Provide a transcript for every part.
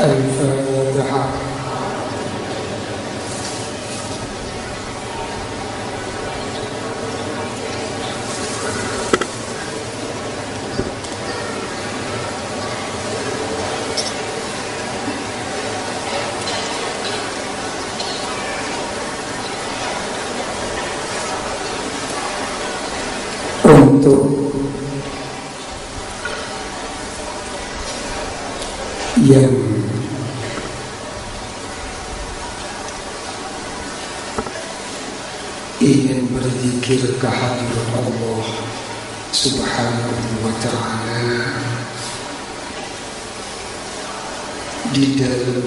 الفاتحة. Untuk yang ingin berzikir kehadirat Allah Subhanahu wa ta'ala di dalam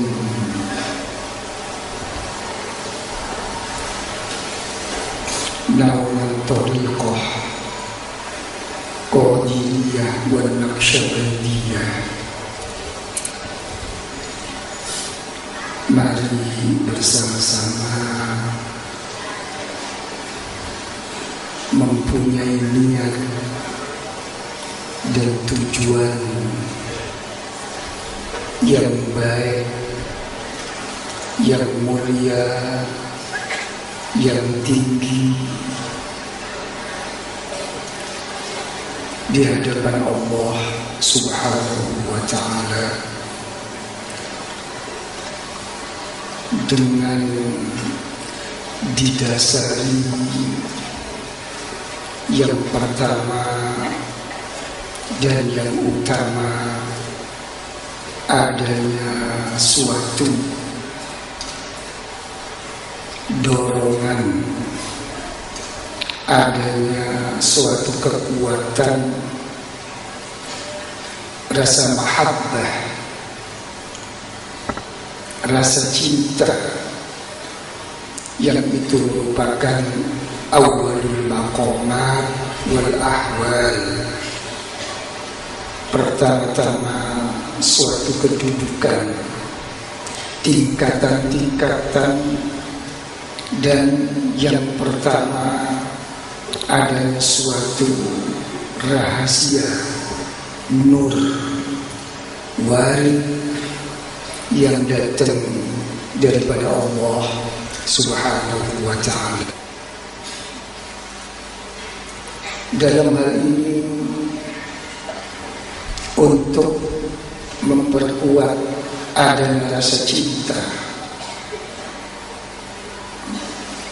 naungan thariqah Qadiriyah wa Naqsyabandiyah, mari bersama-sama mempunyai niat dan tujuan yang baik, yang mulia, yang tinggi di hadapan Allah Subhanahu wa ta'ala, dengan didasari yang pertama dan yang utama adanya suatu dorongan, adanya suatu kekuatan rasa mahabbah, rasa cinta, yang itu merupakan awalul maqamat wal ahwal, pertama-tama suatu kedudukan, tingkatan-tingkatan, dan yang pertama adanya suatu rahasia nur warid yang datang daripada Allah Subhanahu wa ta'ala. Dalam hal ini untuk memperkuat adanya rasa cinta,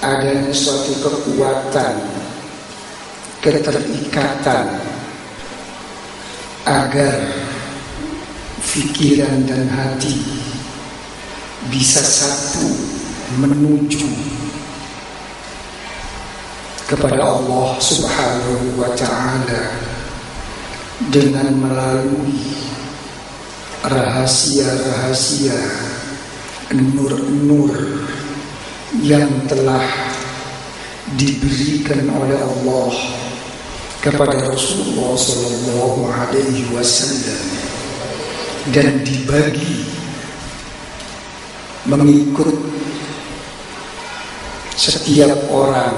adanya suatu kekuatan, keterikatan, agar pikiran dan hati bisa satu menuju kepada Allah Subhanahu wa ta'ala dengan melalui rahasia-rahasia, nur-nur yang telah diberikan oleh Allah kepada Rasulullah sallallahu alaihi wasallam dan dibagi mengikut setiap orang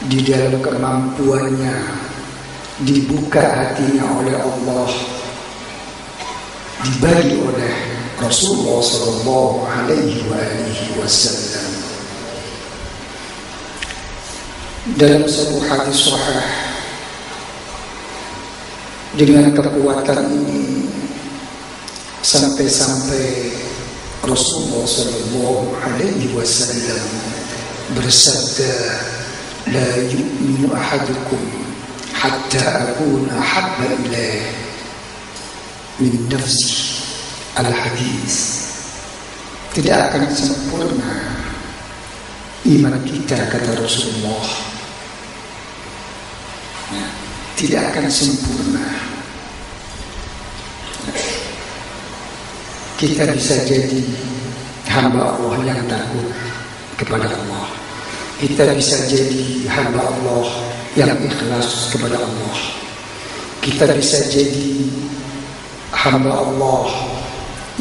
di dalam kemampuannya, dibuka hatinya oleh Allah, dibagi oleh Rasulullah sallallahu alaihi wasallam. Dalam satu hadis sahih, dengan kekuatan ini sampai-sampai Rasulullah sallallahu alaihi wasallam bersabda, la yu'minu ahadukum hatta akuna habba ilaih min nafsi. Al-hadis. Tidak akan sempurna iman kita, kata Rasulullah, tidak akan sempurna. Kita bisa jadi hamba Allah yang takut kepada Allah, kita bisa jadi hamba Allah yang ikhlas kepada Allah, kita bisa jadi hamba Allah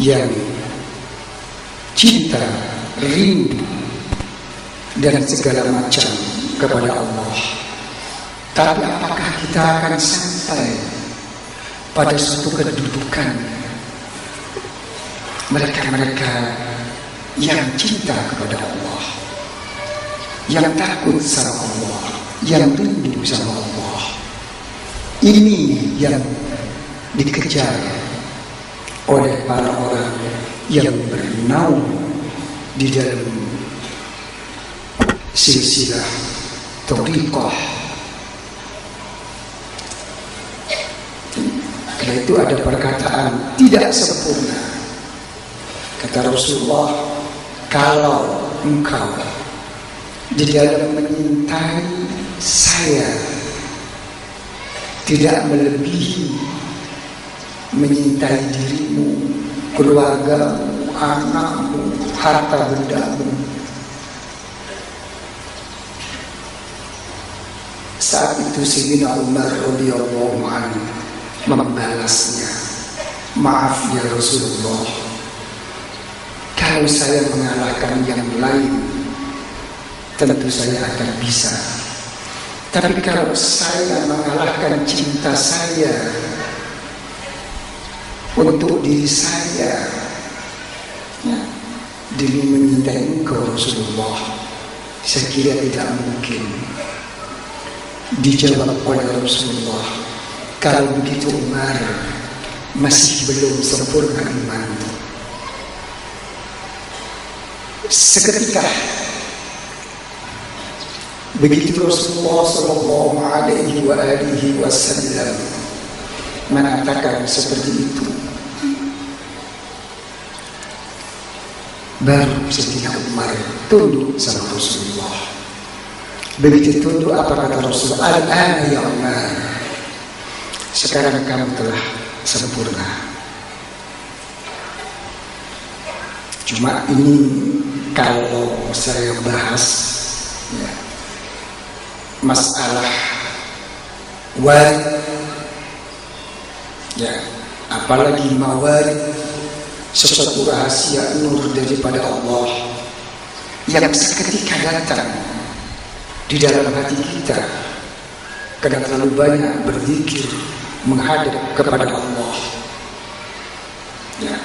yang cinta, rindu, dan segala macam kepada Allah. Tapi apakah kita akan sampai pada suatu kedudukan mereka-mereka yang cinta kepada Allah, yang takut sama Allah, yang rindu sama Allah. Ini yang dikejar oleh para orang yang bernaung di dalam silsilah thariqah. Karena itu ada perkataan tidak sempurna. Kata Rasulullah, kalau engkau di dalam menyintai saya tidak melebihi menyintai dirimu, keluargamu, anakmu, harta bendamu, saat itu Sayyidina Umar radhiyallahu anhu membalasnya, maaf ya Rasulullah, kalau saya mengalahkan yang lain tentu saya akan bisa, tapi kalau saya mengalahkan cinta saya untuk diri saya demi menyintai engkau Rasulullah, saya kira tidak mungkin. Dijawab oleh Rasulullah, kalau begitu Umar masih belum sempurna iman. Seketika begitu Rasulullah sallallahu alaihi wasallam mengatakan seperti itu, baru Sayyidina Umar tunduk sama Rasulullah. Begitu tunduk, apa kata Rasulullah? Al-ana ya Umar, sekarang kamu telah sempurna. Cuma ini kalau saya bahas ya, masalah warid, ya, apalagi mawarid, sesuatu rahasia nur daripada Allah yang seketika datang di dalam hati kita karena terlalu banyak berzikir menghadap kepada Allah. Ya,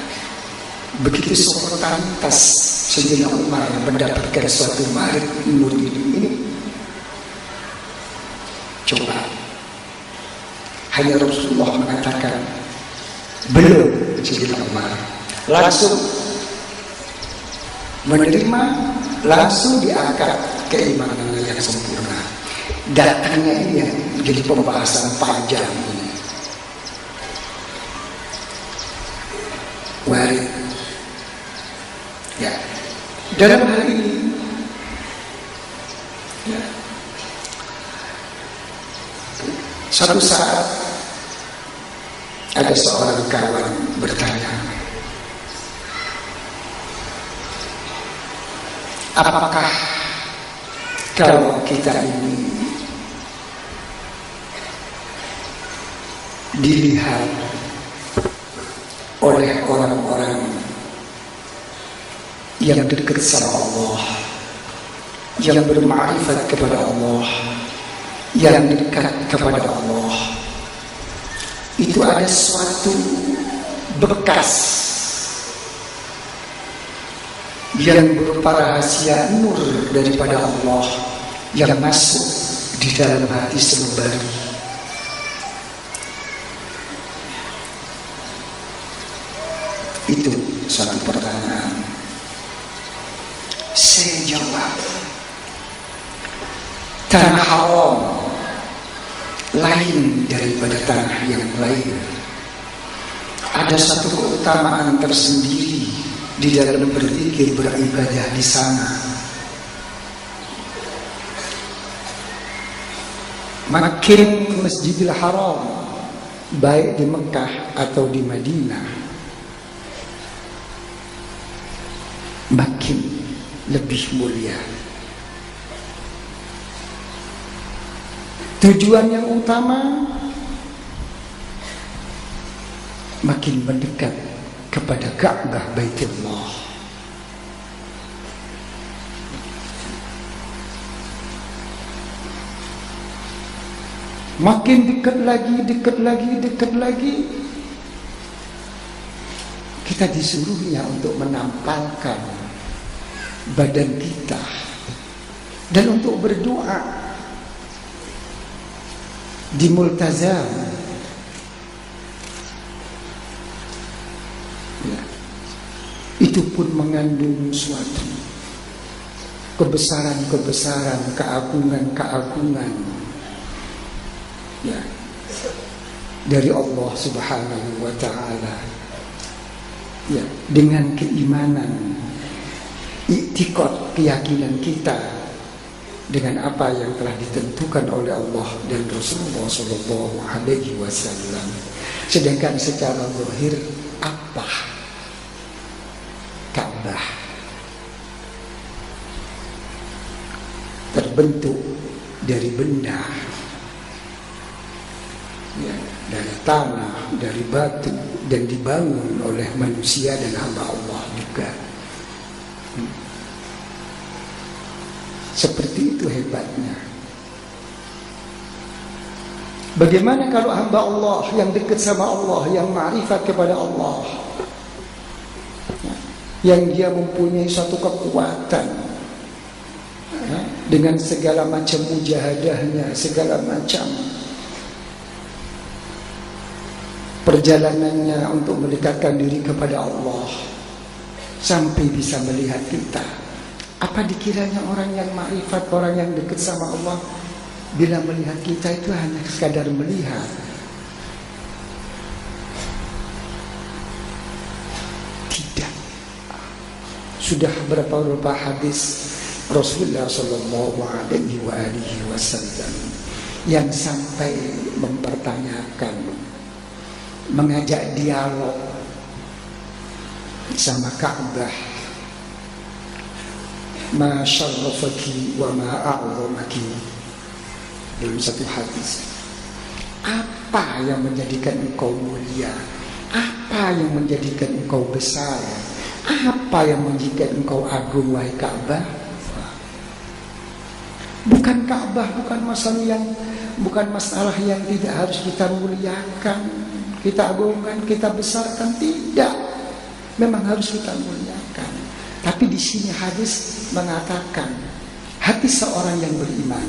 begitu spontan Sayyidina Umar mendapatkan suatu marid nur ini. Coba hanya Rasulullah mengatakan belum, Sayyidina Umar langsung menerima, langsung diangkat keimanan yang sempurna. Datangnya ini yang jadi pembahasan panjang ini. Warid, ya, dalam hal ini ya, suatu saat ada seorang kawan bertanya, apakah kalau kita ini dilihat oleh orang-orang yang dekat sama Allah, yang bermakrifat kepada Allah, yang dekat kepada Allah, itu ada suatu bekas yang berupa rahasia nur daripada Allah yang masuk di dalam hati sanubari. Itu suatu pertanyaan. Saya jawab, tanah haram lain daripada tanah yang lain. Ada satu keutamaan tersendiri di dalam berzikir, beribadah di sana. Makin Masjidil Haram, baik di Mekah atau di Madinah, makin lebih mulia. Tujuan yang utama makin mendekat kepada Ka'bah Baitullah. Makin dekat lagi, Kita disuruhnya untuk menampalkan badan kita dan untuk berdoa di multazam. Ya. Itu pun mengandung suatu kebesaran-kebesaran, keagungan-keagungan, ya, dari Allah Subhanahu wa Ta'ala. Ya, dengan keimanan, iktikad, keyakinan kita dengan apa yang telah ditentukan oleh Allah dan Rasulullah Sallallahu Alaihi Wasallam. Sedangkan secara zahir apa? Ka'bah terbentuk dari benda, ya, dari tanah, dari batu, dan dibangun oleh manusia dan hamba Allah juga. Seperti itu hebatnya. Bagaimana kalau hamba Allah yang dekat sama Allah, yang ma'rifat kepada Allah, yang dia mempunyai suatu kekuatan, dengan segala macam mujahadahnya, segala macam perjalanannya untuk mendekatkan diri kepada Allah, sampai bisa melihat kita. Apa dikiranya orang yang ma'rifat, orang yang dekat sama Allah, bila melihat kita itu hanya sekadar melihat? Tidak. Sudah berapa hadis Rasulullah Sallallahu Alaihi Wasallam yang sampai mempertanyakan, mengajak dialog sama Ka'bah. Ma syarrafaki wa ma a'zamaki. Dalam satu hadis, apa yang menjadikan engkau mulia? Apa yang menjadikan engkau besar? Apa yang menjadikan engkau agung, wahai Ka'bah? Bukan Ka'bah, bukan masalah yang tidak harus kita muliakan, kita agungkan, kita besarkan, tidak. Memang harus kita muliakan. Tapi di sini hadis mengatakan hati seorang yang beriman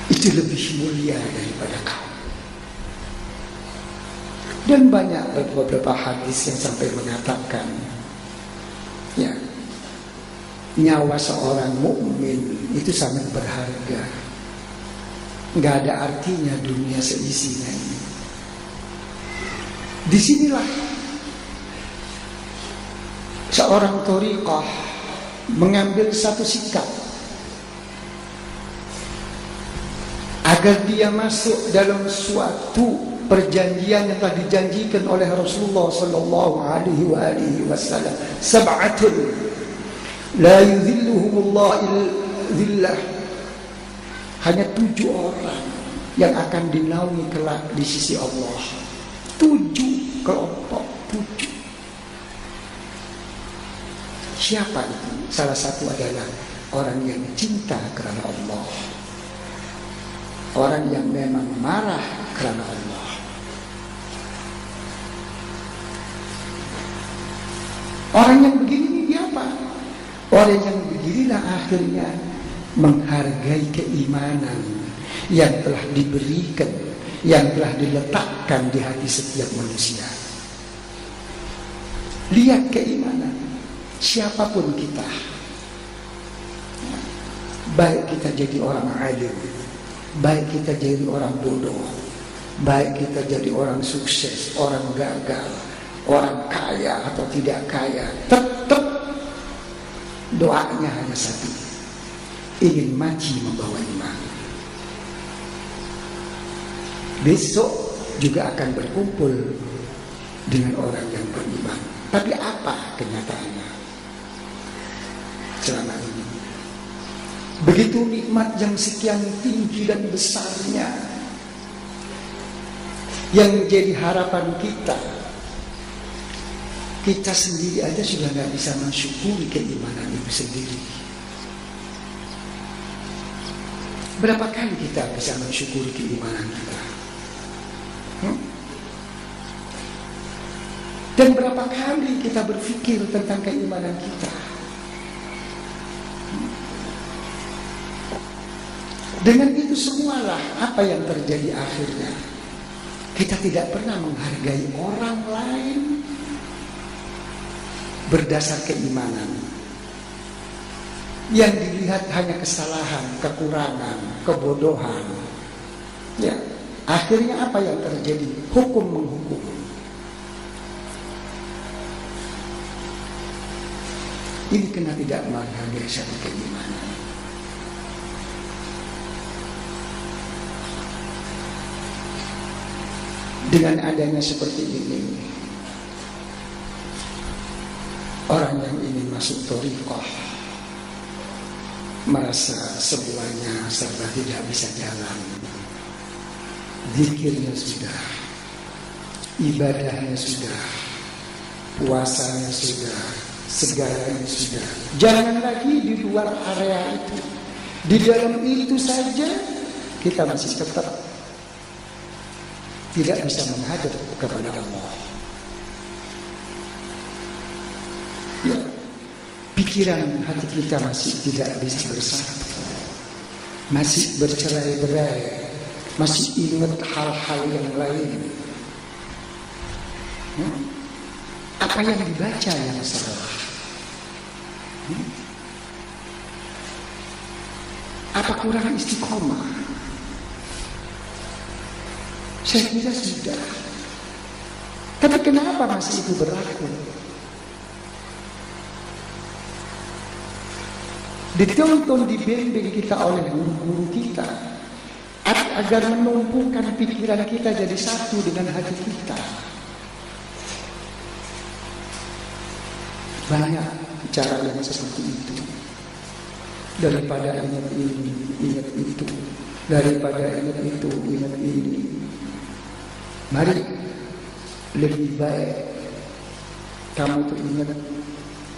itu lebih mulia daripada kau. Dan banyak beberapa hadis yang sampai mengatakan, ya, nyawa seorang mukmin itu sangat berharga. Nggak ada artinya dunia seisinya ini. Disinilah seorang thariqah mengambil satu sikap agar dia masuk dalam suatu perjanjian yang telah dijanjikan oleh Rasulullah Sallallahu Alaihi Wasallam. Sab'atun la yudhilluhumullah illa. Hanya 7 orang yang akan dinaungi kelak di sisi Allah. 7 kelompok, 7. Siapa itu? Salah satu adalah orang yang cinta karena Allah, orang yang memang marah karena Allah. Orang yang begini dia apa? Orang yang beginilah akhirnya menghargai keimanan yang telah diberikan, yang telah diletakkan di hati setiap manusia. Lihat keimanan siapapun kita, baik kita jadi orang alim, baik kita jadi orang bodoh, baik kita jadi orang sukses, orang gagal, orang kaya atau tidak kaya, tetap doanya hanya satu, ingin mati membawa iman. Besok juga akan berkumpul dengan orang yang beriman. Tapi apa kenyataannya selama ini? Begitu nikmat yang sekian tinggi dan besarnya, yang jadi harapan kita, kita sendiri aja sudah gak bisa mensyukuri keimanan itu sendiri. Berapa kali kita bisa mensyukuri keimanan kita? Dan berapa kali kita berpikir tentang keimanan kita? Dengan itu semualah apa yang terjadi akhirnya. Kita tidak pernah menghargai orang lain berdasar keimanan. Yang dilihat hanya kesalahan, kekurangan, kebodohan. Ya, akhirnya apa yang terjadi? Hukum menghukum. Ini kena tidak menghargai satu keimanan. Dengan adanya seperti ini, orang yang ingin masuk thariqah merasa semuanya serba tidak bisa jalan. Zikirnya sudah, ibadahnya sudah, puasanya sudah, segalanya sudah. Jangan lagi di luar area itu. Di dalam itu saja kita masih tetap tidak bisa menghadap kepada Allah. Ya, pikiran hati kita masih tidak bisa bersatu, masih bercerai-berai, masih ingat hal-hal yang lain. Apa yang dibaca yang salah? Apa kurang istiqomah? Saya kira sudah. Tapi kenapa masih itu berlaku? Ditonton, dibimbing kita oleh guru-guru kita agar menumpukan pikiran kita jadi satu dengan hati kita. Banyak cara yang seperti itu. Daripada ingat ini, ingat itu. Daripada ingat itu, ingat ini. Mari lebih baik kamu tuh ingat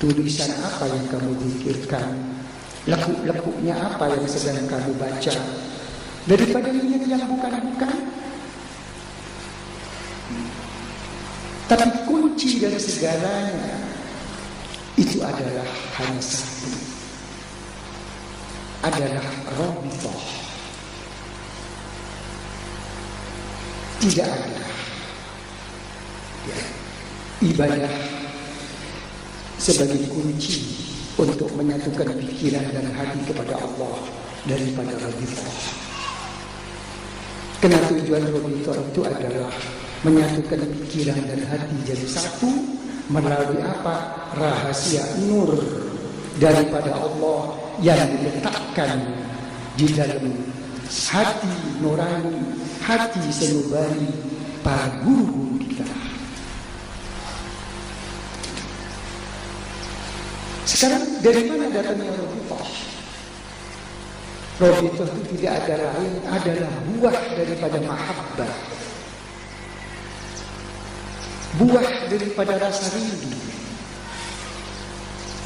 tulisan apa yang kamu pikirkan, lekuk-lekuknya apa yang sedang kamu baca, daripada ingat yang bukan-bukan. Tapi kunci dari segalanya itu adalah hanya satu, adalah Rabithah. Tidak ada ibadah sebagai kunci untuk menyatukan pikiran dan hati kepada Allah daripada Rabithah. Karena tujuan Rabithah itu adalah menyatukan pikiran dan hati jadi satu melalui apa? Rahasia nur daripada Allah yang diletakkan di dalam hati nurani, hati sanubari para guru-guru kita. Sekarang dari mana datangnya Rabithah? Rabithah itu tidak ada lain, adalah buah daripada mahabbah, buah daripada rasa rindu.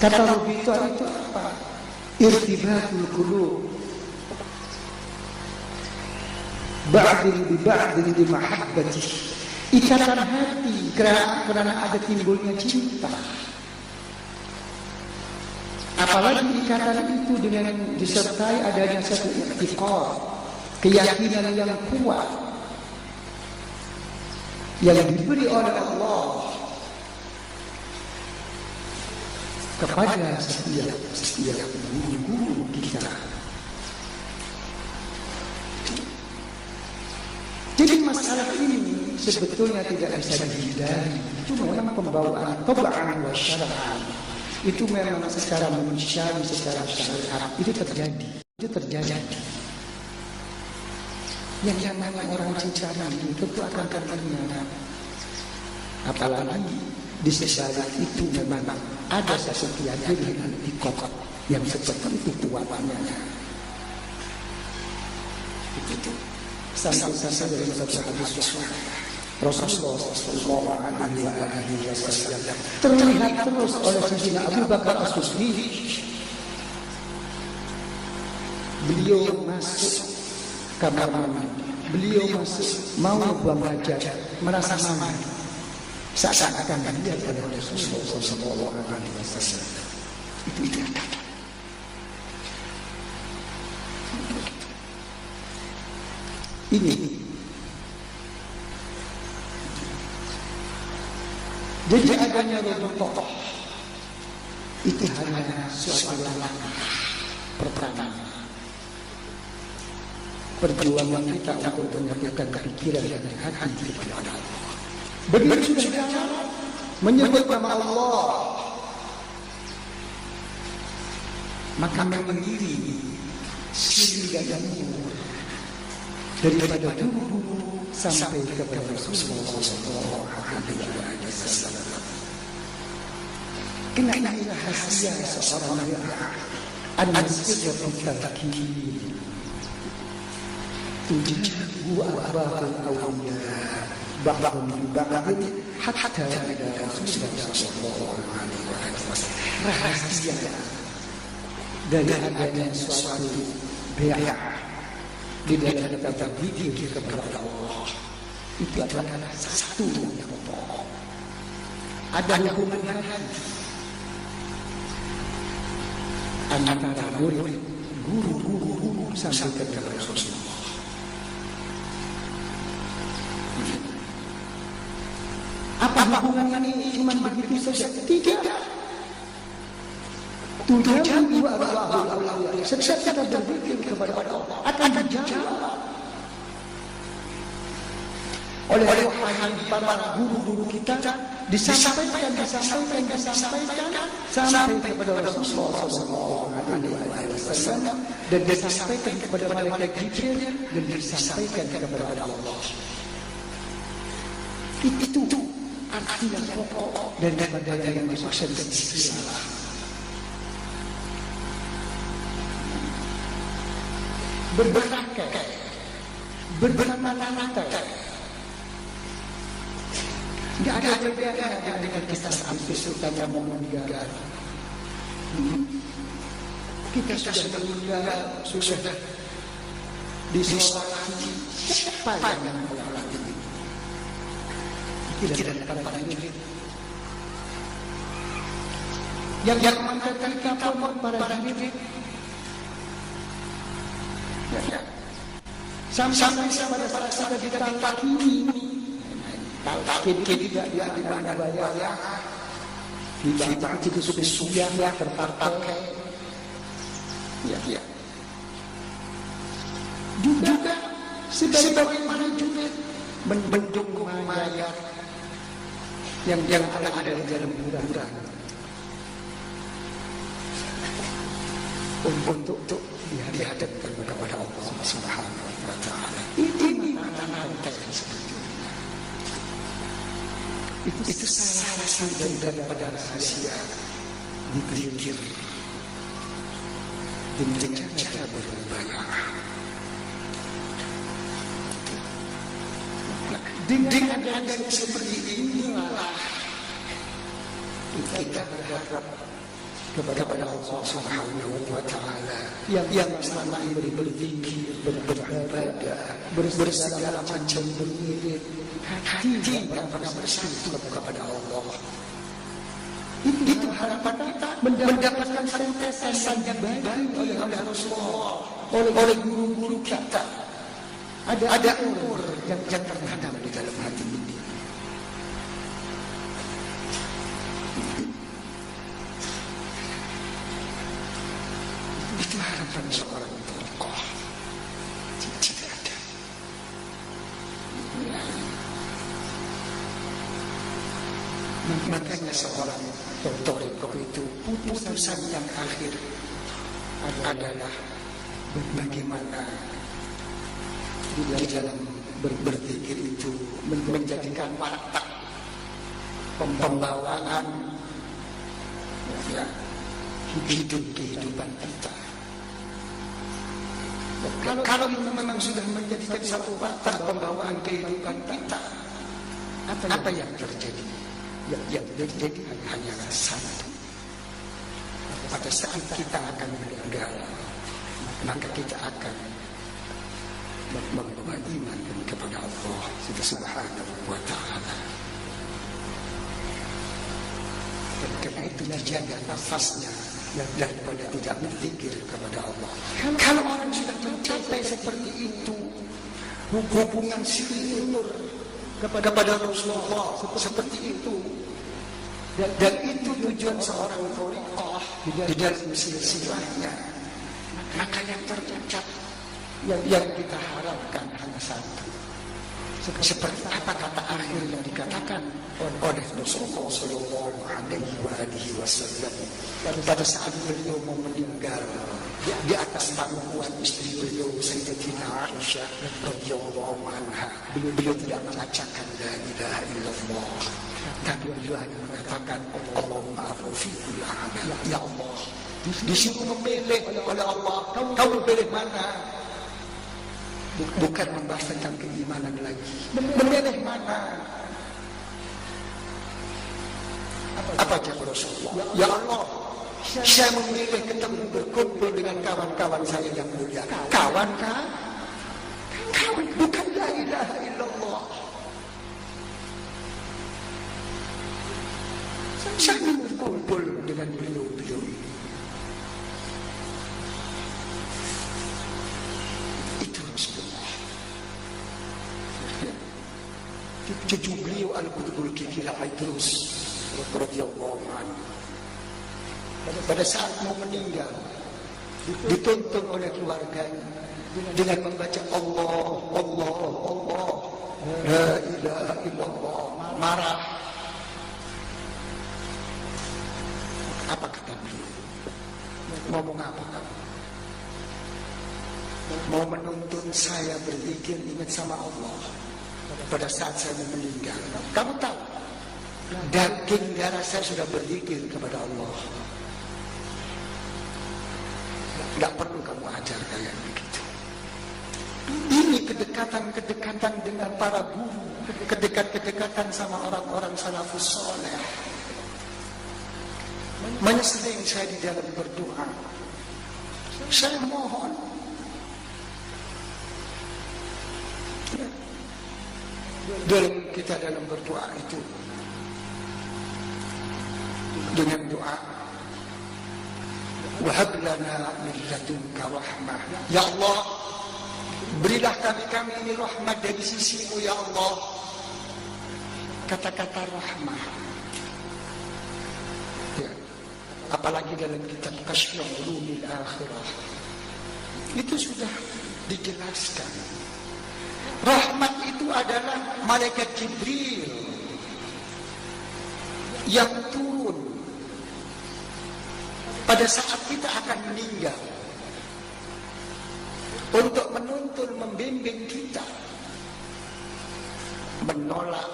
Kata Rabithah itu apa? Irtibatul qulub ba'dil bi ba'dil bi mahabbati. Ikatan hati karena ada timbulnya cinta. Apalagi ikatan itu dengan disertai adanya satu i'tiqad, keyakinan yang kuat yang diberi oleh Allah kepada setiap guru-guru kita. Jadi masalah ini sebetulnya tidak bisa dihindari. Itu memang pembawaan tab'an wa syar'an. Itu memang secara manusiawi, secara syariat itu terjadi. Yang namanya orang cinta Nabi tentu akan terkenal. Apalagi di sebalik itu memang ada sesuatu yang i'tiqad yang seperti itu kuatnya. Itu sampai dalam satu hadis Rasulullah SAW terlihat terus oleh Sayyidina Abu Bakar As-Siddiq. Beliau masuk kamar mandi beliau mau buang hajat, merasa aman, seakan-akan dia pada Rasulullah Sallallahu Alaihi Wasallam. Itu kata. Ini jadi adanya roboh itu hanya suatu langkah pertama perjuangan kita untuk menyatukan pikiran dan hati kepada Allah. Begitu sudah menyebut nama Allah, maka mengiringi siri dan umur daripada dulu sampai kepada Rasulullah Sallallahu Alaihi Wasallam. Kenapa rahasia seorang yang an-nasir al-takir tujuh abahul awliya ba'dhum min ba'd hatta ila Rasulullah Sallallahu Alaihi Wasallam. Rahasia dari adanya suatu bai'ah di dalam kita berzikir kepada Allah itu adalah satu yang pokok. Ada hubungan hati antara guru sampai kepada Rasulullah. Apa hubungan ini cuma begitu saja? Tidak. Tujuan Allah. Setiap kita berzikir kepada Allah akan dijawab oleh para guru-guru kita, disampaikan sampai kepada Rasulullah SAW dan disampaikan kepada malaikat Jibril dan disampaikan kepada Allah. Itu arti yang pokok daripada yang dimaksud istilah. Bermata-mata. Tidak ada bedanya dengan kita sampai sultan mau meninggal. Kita sudah meninggal, sudah disolati. Siapa yang menolak ini? Tidak ada para diri. Yang mengatakan kapal para diri. Sampai pada saat kita talqin tidak ada bayar, tidak itu sudah terpakai. Ya. Juga sebagaimana juga mendukung mayat yang ada di dalam kuburan untuk dihadapkan kepada Allah Subhanahu wa Ta'ala. Ini mata-mata yang seperti itu salah satu daripada rahasia dipikir dengan cara berbayar. Dengan adanya seperti inilah kita berharap kepada Allah Subhanahu wa Ta'ala yang selama ini berzikir, beribadah, bersegala macam berwirid, hati yang pernah bersatu kepada Allah. Itu harapan kita mendapatkan sentesan yang dibagi oleh Rasulullah, oleh guru-guru kita. Ada umur yang tertanam di dalam hati ini. Itu harapan seorang tokoh. Tidak ada. Makanya seorang tokoh itu putusan yang akhir adalah bagaimana di dalam berzikir itu menjadikan watak pembawaan kehidupan kita. Kalau memang sudah menjadikan satu watak pembawaan kehidupan kita, apa yang terjadi? Yang terjadi hanyalah satu. Pada saat kita akan meninggal, maka kita akan membawa iman kepada Allah Subhanahu wa ta'ala. Dan karena itu dijaga nafasnya daripada tidak berzikir kepada Allah. Kalau orang sudah mencapai seperti itu, hubungan silur kepada Rasulullah seperti itu, dan itu tujuan seorang thariqah di dalam silsilahnya, maka yang tercatat yang kita harapkan hanya satu, seperti apa kata akhir yang dikatakan oleh Rasulullah Sallallahu Alaihi Wasallam pada saat beliau mau meninggal di atas pangkuan istri beliau Sayyidatina Aisyah radhiyallahu anha. Beliau tidak mengacakan la ilaha illallah, tapi beliau hanya mengatakan Allahumma aghfir kulli amal. Ya Allah, disuruh memilih oleh Allah, kamu pilih mana? Bukan membahas tentang keimanan lagi, memilih mana? Apa jawab Rasulullah? Ya Allah, saya memilih ketemu berkumpul dengan kawan-kawan saya yang mulia. Kawan kah? Kawan, bukan la ilaha illallah. Saya berkumpul dengan beliau-beliau. Itu Rasulullah. Cucu beliau Al-Qutbul Kikil Idrus radhiyallahu anhu pada saat mau meninggal dituntun oleh keluarganya dengan membaca Allah Allah Allah la ilaha illallah, marah. Apa kata beliau? Ngomong apa kamu? Mau menuntun saya berzikir ingat sama Allah pada saat saya mau meninggal. Kamu tahu, daging darah saya sudah berzikir kepada Allah. Tidak perlu kamu ajar kayak begitu. Ini kedekatan-kedekatan dengan para guru, kedekatan sama orang-orang salafus soleh. Menyesering saya di dalam berdoa. Saya mohon, dalam kita dalam berdoa itu dengan doa wahab lana min ladunka rahmah, ya Allah, berilah kami ini rahmat dari sisimu ya Allah. Kata-kata rahmah ya, apalagi dalam kitab Kasyful Ulumil Akhirah itu sudah dijelaskan. Rahmat itu adalah malaikat Jibril yang turun pada saat kita akan meninggal untuk menuntun, membimbing kita menolak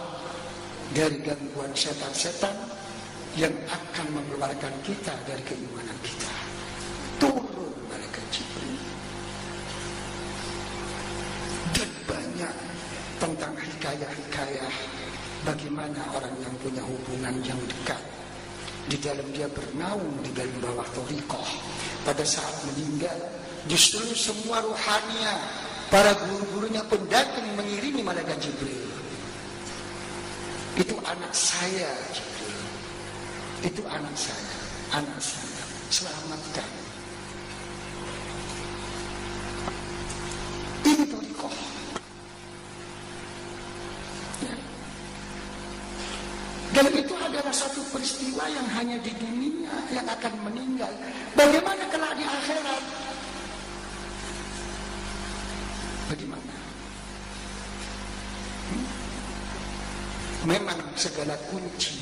dari gangguan setan-setan yang akan mengeluarkan kita dari keimanan kita. Turun malaikat Jibril. Dan banyak tentang hikayah-hikayah bagaimana orang yang punya hubungan yang dekat, di dalam dia bernaung di dalam bawah thariqah, pada saat meninggal justru semua ruhania, para guru-gurunya pun datang mengiringi malaikat Jibril. Itu anak saya Jibril, itu anak saya, selamatkan. Ini thariqah. Dan itu adalah satu peristiwa yang hanya di dunia yang akan meninggal. Bagaimana kelak di akhirat? Bagaimana? Memang segala kunci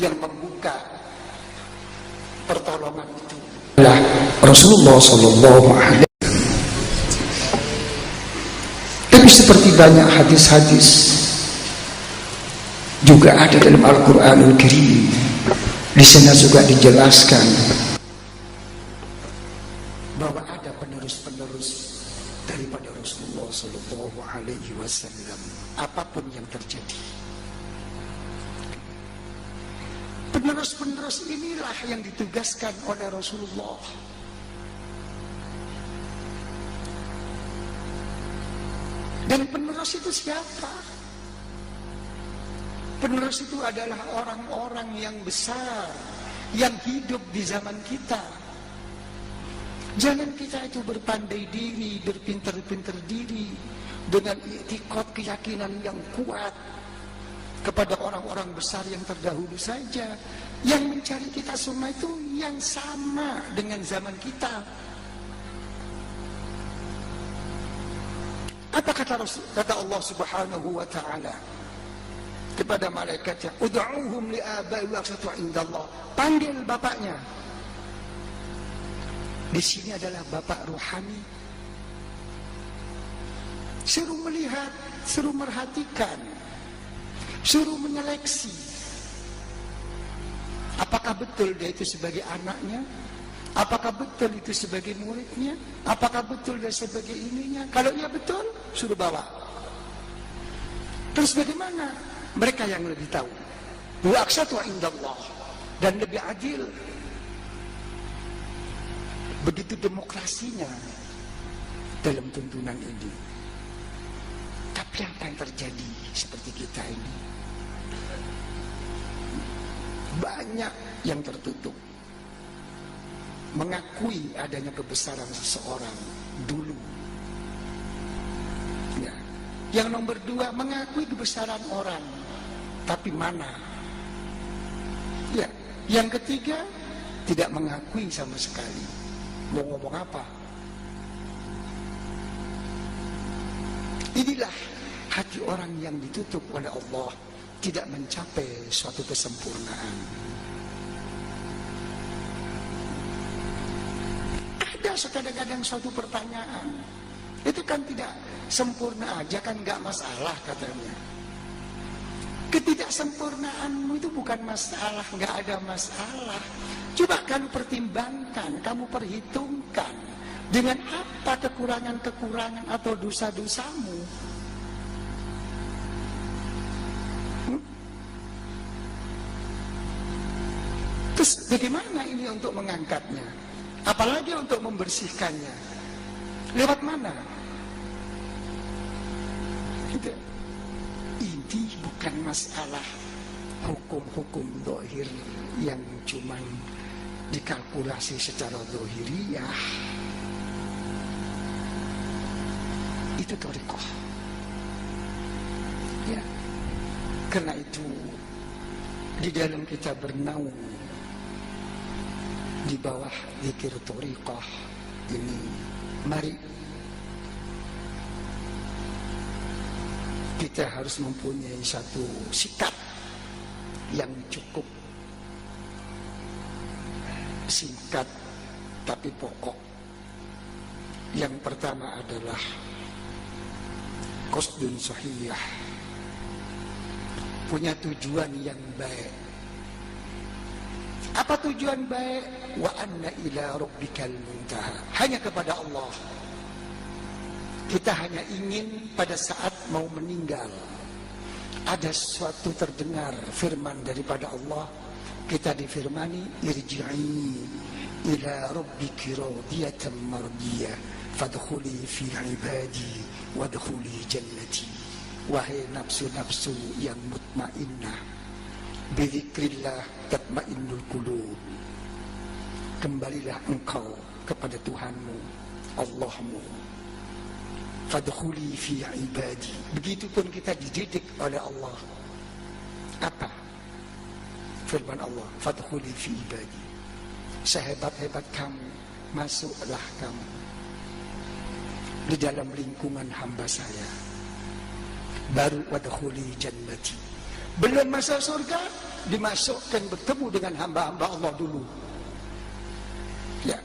yang membuka pertolongan itu adalah Rasulullah Sallallahu Alaihi Wasallam. Tapi seperti banyak hadis-hadis juga ada dalam Al-Quranul Karim, di sana juga dijelaskan bahwa ada penerus-penerus daripada Rasulullah Sallallahu Alaihi Wasallam. Apapun yang terjadi, penerus-penerus inilah yang ditugaskan oleh Rasulullah Dan penerus itu siapa? Penerus itu adalah orang-orang yang besar yang hidup di zaman kita. Jangan kita itu berpandai diri, berpinter-pinter diri dengan i'tiqad, keyakinan yang kuat kepada orang-orang besar yang terdahulu saja. Yang mencari kita semua itu yang sama dengan zaman kita. Apa kata Allah Subhanahu wa ta'ala kepada malaikatnya? Ud'uuhum li'abai waqsatu indallah. Panggil bapaknya. Di sini adalah bapak ruhani. Suruh melihat, suruh merhatikan, suruh menyeleksi. Apakah betul dia itu sebagai anaknya? Apakah betul itu sebagai muridnya? Apakah betul dia sebagai ininya? Kalau ia betul, suruh bawa. Terus bagaimana? Mereka yang lebih tahu. Wa aqsatu indallah, dan lebih adil. Begitu demokrasinya dalam tuntunan ini. Tapi apa yang terjadi seperti kita ini? Banyak yang tertutup. Mengakui adanya kebesaran seseorang dulu. Ya. Yang nomor dua, mengakui kebesaran orang. Tapi mana? Ya. Yang ketiga, tidak mengakui sama sekali. Mau ngomong apa? Inilah hati orang yang ditutup oleh Allah, tidak mencapai suatu kesempurnaan. Ada kadang-kadang suatu pertanyaan, itu kan tidak sempurna aja kan nggak masalah katanya. Ketidaksempurnaanmu itu bukan masalah, nggak ada masalah. Coba kamu pertimbangkan, kamu perhitungkan dengan apa kekurangan-kekurangan atau dosa-dosamu. Terus bagaimana ini untuk mengangkatnya? Apalagi untuk membersihkannya? Lewat mana? Ini bukan masalah hukum-hukum zahir yang cuma dikalkulasi secara zahiriyah. Itu thariqah. Ya. Karena itu di dalam kita bernaung di bawah zikir thariqah ini, mari kita harus mempunyai satu sikap yang cukup singkat tapi pokok. Yang pertama adalah qasdun sahih, punya tujuan yang baik. Apa tujuan baik? Wa anna ila rabbikal muntaha, hanya kepada Allah. Kita hanya ingin pada saat mau meninggal ada suatu terdengar firman daripada Allah, kita difirmani irji'i ila rabbiki radiyatan mardiyah fadkhuli fi ibadi wadkhuli jannati. Wahai nafsu-nafsu yang mutmainnah, bizikrillah tatmainnul qulub, kembalilah engkau kepada Tuhanmu, Allahmu. Fadkhuli fi ibadi. Begitupun kita dididik oleh Allah. Apa firman Allah? Fadkhuli fi ibadi. Sehebat-hebat kamu, masuklah kamu di dalam lingkungan hamba saya. Baru wadkhuli jannati. Belum masuk surga, dimasukkan bertemu dengan hamba-hamba Allah dulu. Ya.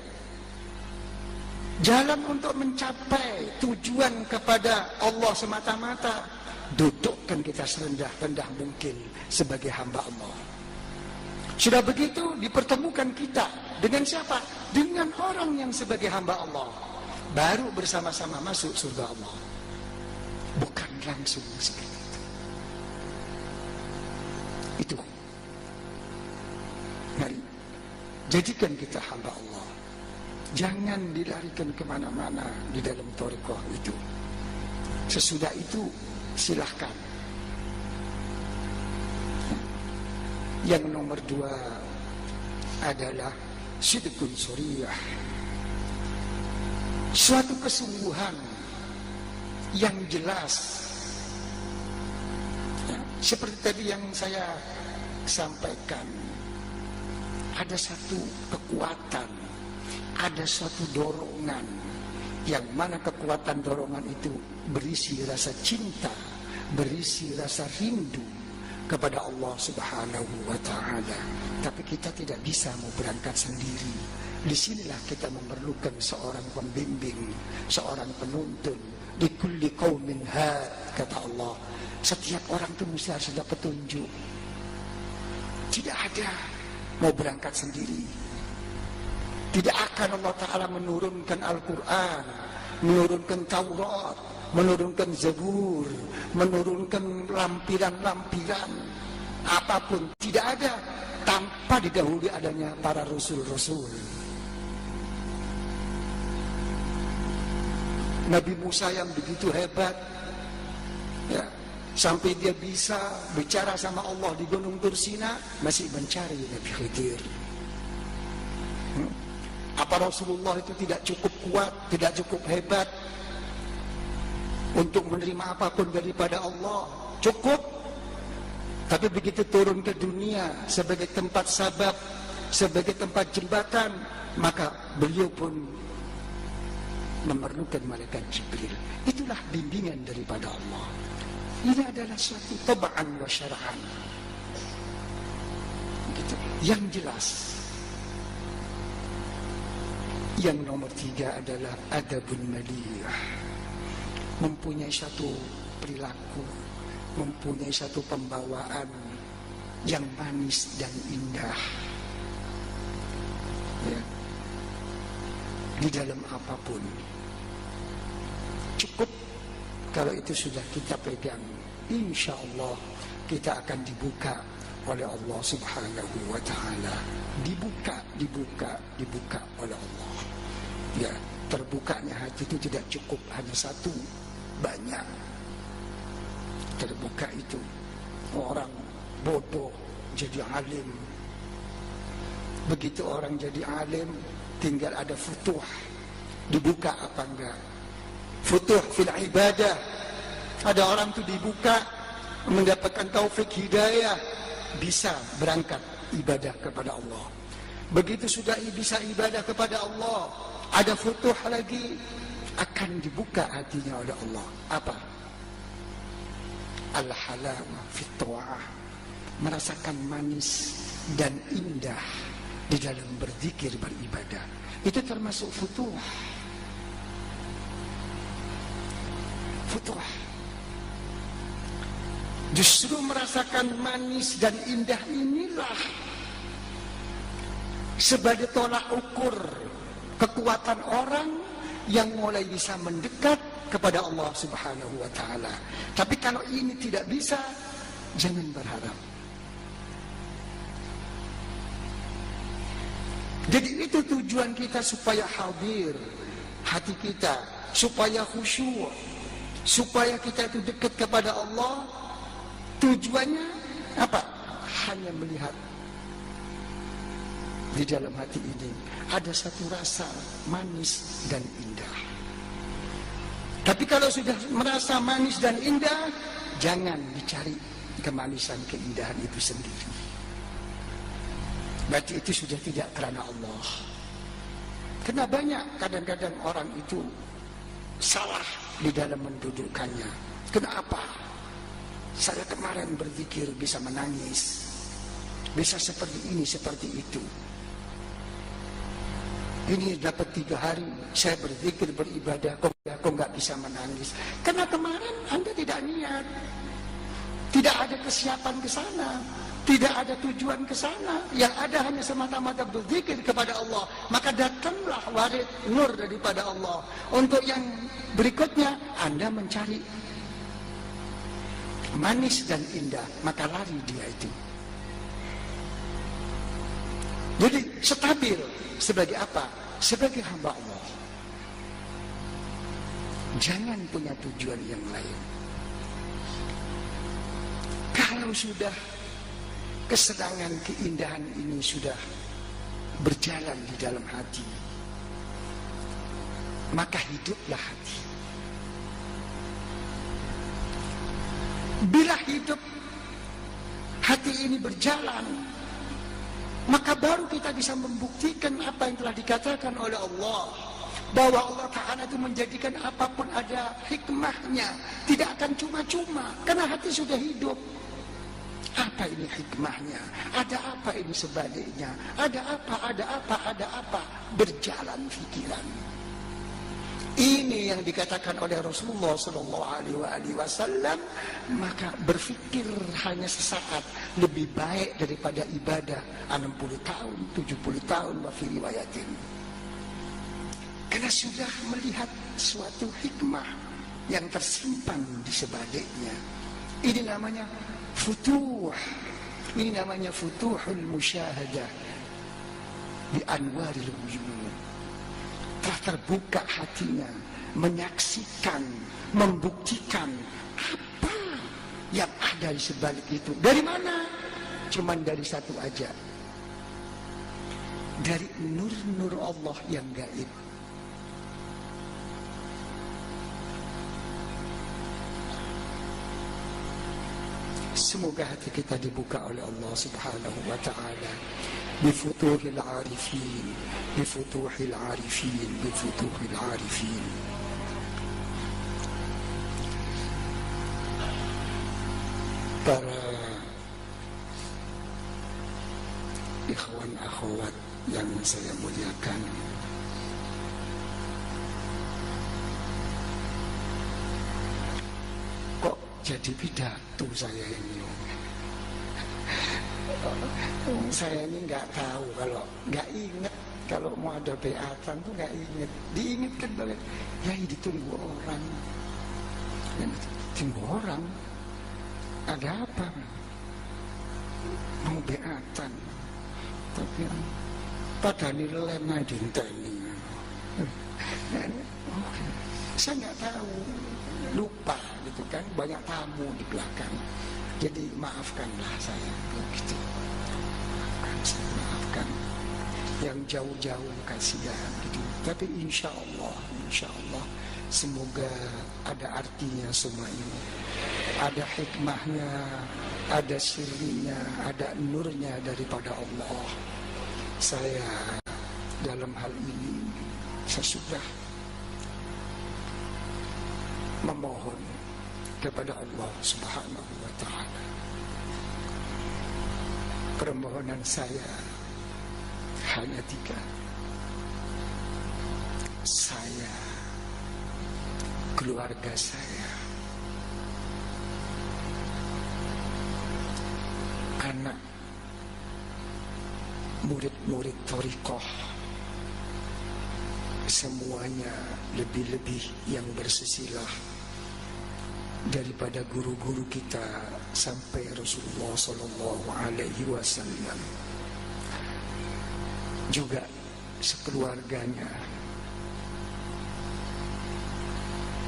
Jalan untuk mencapai tujuan kepada Allah semata-mata, dudukkan kita serendah-rendah mungkin sebagai hamba Allah. Sudah begitu dipertemukan kita dengan siapa? Dengan orang yang sebagai hamba Allah. Baru bersama-sama masuk surga Allah. Bukan langsung seperti itu. Itu. Mari jadikan kita hamba Allah. Jangan dilarikan kemana-mana di dalam thariqah itu. Sesudah itu silahkan. Yang nomor 2 adalah sidqun suriyah, suatu kesungguhan yang jelas. Seperti tadi yang saya sampaikan, ada satu kekuatan, ada suatu dorongan, yang mana kekuatan dorongan itu berisi rasa cinta, berisi rasa rindu kepada Allah Subhanahu wa ta'ala. Tapi kita tidak bisa mau berangkat sendiri. Disinilah kita memerlukan seorang pembimbing, seorang penuntun. Di kulli qaumin had, kata Allah. Setiap orang itu mesti harus ada petunjuk. Tidak ada mau berangkat sendiri. Tidak akan Allah Ta'ala menurunkan Al-Quran, menurunkan Taurat, menurunkan Zabur, menurunkan lampiran-lampiran apapun. Tidak ada tanpa didahului adanya para rasul-rasul. Nabi Musa yang begitu hebat, ya, sampai dia bisa bicara sama Allah di Gunung Tursina, masih mencari Nabi Khidir. Apa Rasulullah itu tidak cukup kuat, tidak cukup hebat untuk menerima apapun daripada Allah? Cukup. Tapi begitu turun ke dunia sebagai tempat sabab, sebagai tempat jembatan, maka beliau pun memerlukan malaikat Jibril. Itulah bimbingan daripada Allah. Ini adalah suatu tab'an wa syar'an. Gitu. Yang jelas. Yang nomor 3 adalah adabun maliyah. Mempunyai satu perilaku, mempunyai satu pembawaan yang manis dan indah, ya, di dalam apapun. Cukup kalau itu sudah kita pegang, insya Allah kita akan dibuka oleh Allah Subhanahu wa ta'ala. Dibuka oleh Allah. Ya, terbukanya hati itu tidak cukup hanya satu, banyak. Terbuka itu orang bodoh jadi alim. Begitu orang jadi alim, tinggal ada futuh. Dibuka apa enggak? Futuh fil ibadah. Ada orang tuh dibuka, mendapatkan taufik hidayah, bisa berangkat ibadah kepada Allah. Begitu sudah bisa ibadah kepada Allah, ada futuh lagi, akan dibuka hatinya oleh Allah. Apa? Al-halama fit ta'ah, merasakan manis dan indah di dalam berzikir, beribadah. Itu termasuk futuh. Futuh. Justru merasakan manis dan indah inilah sebagai tolak ukur kekuatan orang yang mulai bisa mendekat kepada Allah Subhanahu wa ta'ala. Tapi kalau ini tidak bisa, jangan berharap. Jadi itu tujuan kita, supaya hadir hati kita, supaya khusyuk, supaya kita itu dekat kepada Allah. Tujuannya apa? Hanya melihat di dalam hati ini ada satu rasa manis dan indah. Tapi kalau sudah merasa manis dan indah, jangan dicari kemanisan, keindahan itu sendiri. Berarti itu sudah tidak karena Allah. Karena banyak kadang-kadang orang itu salah di dalam mendudukkannya. Kenapa? Saya kemarin berzikir bisa menangis, bisa seperti ini, seperti itu. Ini dapat 3 hari saya berzikir, beribadah, kok nggak bisa menangis? Karena kemarin Anda tidak niat, tidak ada kesiapan ke sana, tidak ada tujuan ke sana. Yang ada hanya semata-mata berzikir kepada Allah. Maka datanglah warid nur daripada Allah. Untuk yang berikutnya, Anda mencari manis dan indah, maka lari dia itu. Jadi stabil sebagai apa? Sebagai hamba Allah. Jangan punya tujuan yang lain. Kalau sudah kesenangan, keindahan ini sudah berjalan di dalam hati, maka hiduplah hati. Bila hidup hati ini berjalan, maka baru kita bisa membuktikan apa yang telah dikatakan oleh Allah, bahwa Allah Ta'ala itu menjadikan apapun ada hikmahnya, tidak akan cuma-cuma, karena hati sudah hidup. Apa ini hikmahnya? Ada apa ini sebaliknya? Ada apa? Berjalan pikiran. Ini yang dikatakan oleh Rasulullah SAW. Maka berpikir hanya sesaat lebih baik daripada ibadah 60 tahun, 70 tahun, wafi riwayatin. Karena sudah melihat suatu hikmah yang tersimpan di sebaliknya. Ini namanya futuh. Ini namanya futuhul musyahadah bi anwaril wujud. Telah terbuka hatinya, menyaksikan, membuktikan apa yang ada di sebalik itu. Dari mana? Cuman dari satu aja. Dari nur-nur Allah yang gaib. Semoga hati kita dibuka oleh Allah Subhanahu wa ta'ala bifutuhil arifin, bifutuhil arifin, bifutuhil arifin. Para ikhwan akhwat yang saya muliakan, jadi pidato saya ini. Saya ini nggak tahu, kalau nggak ingat, kalau mau ada beatan tuh nggak ingat. Diingatkan oleh ya ditunggu orang. Tunggu orang. Ada apa? Mau beatan. Tapi pada nilai dinteni. Saya nggak tahu, lupa gitu kan, banyak tamu di belakang, jadi maafkanlah saya begitu. Maafkan yang jauh-jauh, kasihan gitu. Tapi insya Allah semoga ada artinya semua ini, ada hikmahnya, ada sirrinya, ada nurnya daripada Allah. Saya dalam hal ini saya sudah memohon kepada Allah Subhanahu wa ta'ala. Permohonan saya hanya 3. Saya, keluarga saya, anak, murid-murid thariqah, semuanya lebih-lebih yang bersilsilah daripada guru-guru kita sampai Rasulullah Sallallahu Alaihi Wasallam, juga sekeluarganya.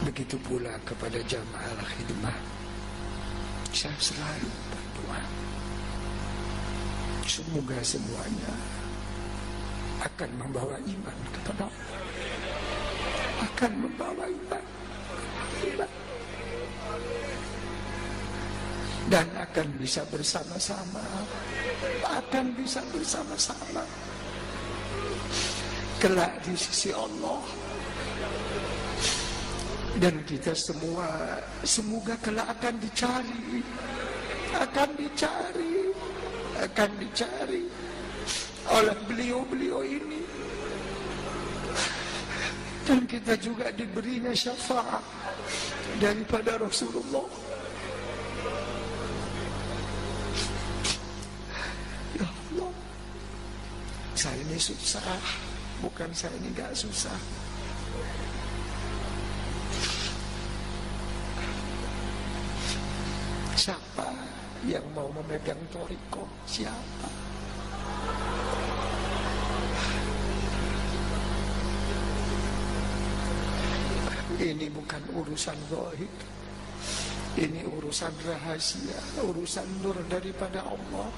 Begitu pula kepada jamaah khidmah. Saya selalu berdoa semoga semuanya akan membawa iman kepada Allah, akan membawa iman dan akan bisa bersama-sama, kelak di sisi Allah. Dan kita semua semoga kelak akan dicari oleh beliau-beliau ini, dan kita juga diberinya syafaat daripada Rasulullah. Ya Allah, saya ini susah, bukan saya ini gak susah. Siapa yang mau memegang thariqah? Siapa? Ini bukan urusan zahir, ini urusan rahasia, urusan nur daripada Allah.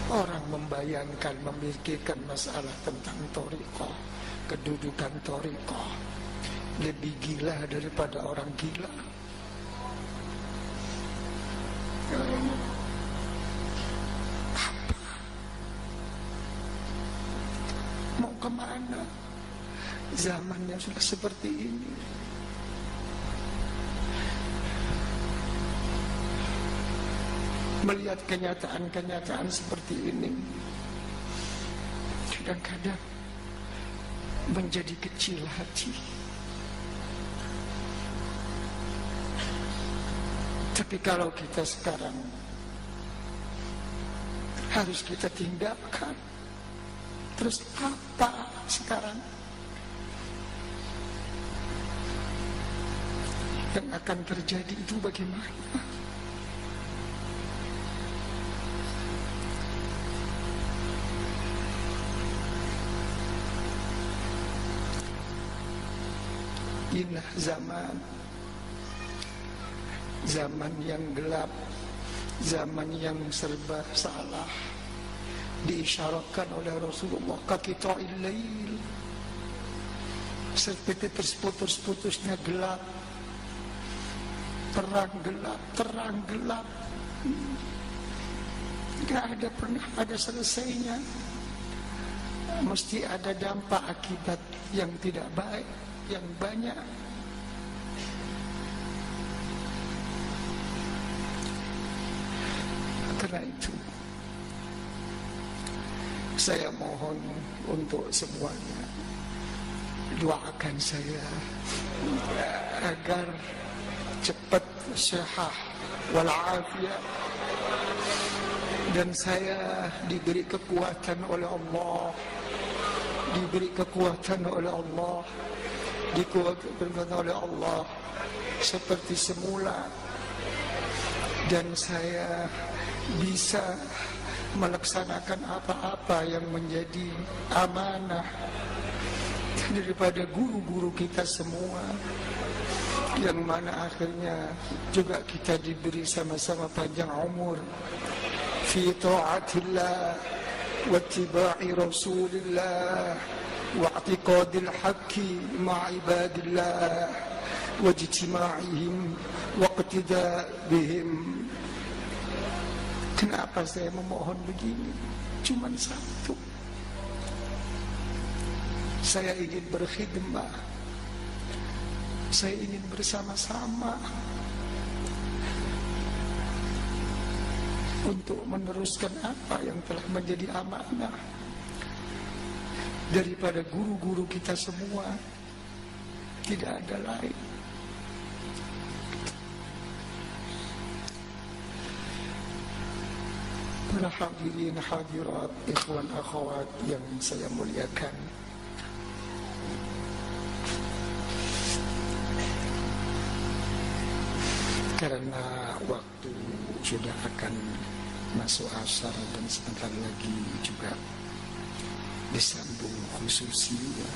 Orang membayangkan, memikirkan masalah tentang thariqah, kedudukan thariqah, lebih gila daripada orang gila. Apa? Mau kemana? Zamannya sudah seperti ini. Melihat kenyataan-kenyataan seperti ini, kadang-kadang menjadi kecil hati. Tapi kalau kita sekarang harus kita tinggalkan, terus apa sekarang yang akan terjadi itu bagaimana? Inilah zaman yang gelap, zaman yang serba salah. Diisyaratkan oleh Rasulullah kaqita'il lail, seperti terputus-putusnya gelap, terang gelap. Gak ada pernah ada selesainya. Mesti ada dampak akibat yang tidak baik, yang banyak. Karena itu saya mohon untuk semuanya, doakan saya agar cepat syahah walafiat, dan saya diberi kekuatan oleh Allah, dikuatkan oleh Allah seperti semula, dan saya bisa melaksanakan apa-apa yang menjadi amanah daripada guru-guru kita semua, yang mana akhirnya juga kita diberi sama-sama panjang umur fi ta'atillah wa ittiba'i rasulillah wa i'tiqadil haqqi ma'a ibadillah wa ijtima'ihim wa iqtida' bihim. Kenapa saya memohon begini? Cuman satu, saya ingin berkhidmah, saya ingin bersama-sama untuk meneruskan apa yang telah menjadi amanah daripada guru-guru kita semua. Tidak ada lain. Para hadirin hadirat, ikhwan akhwat yang saya muliakan, karena waktu sudah akan masuk asar dan sebentar lagi juga disambung khususi ya.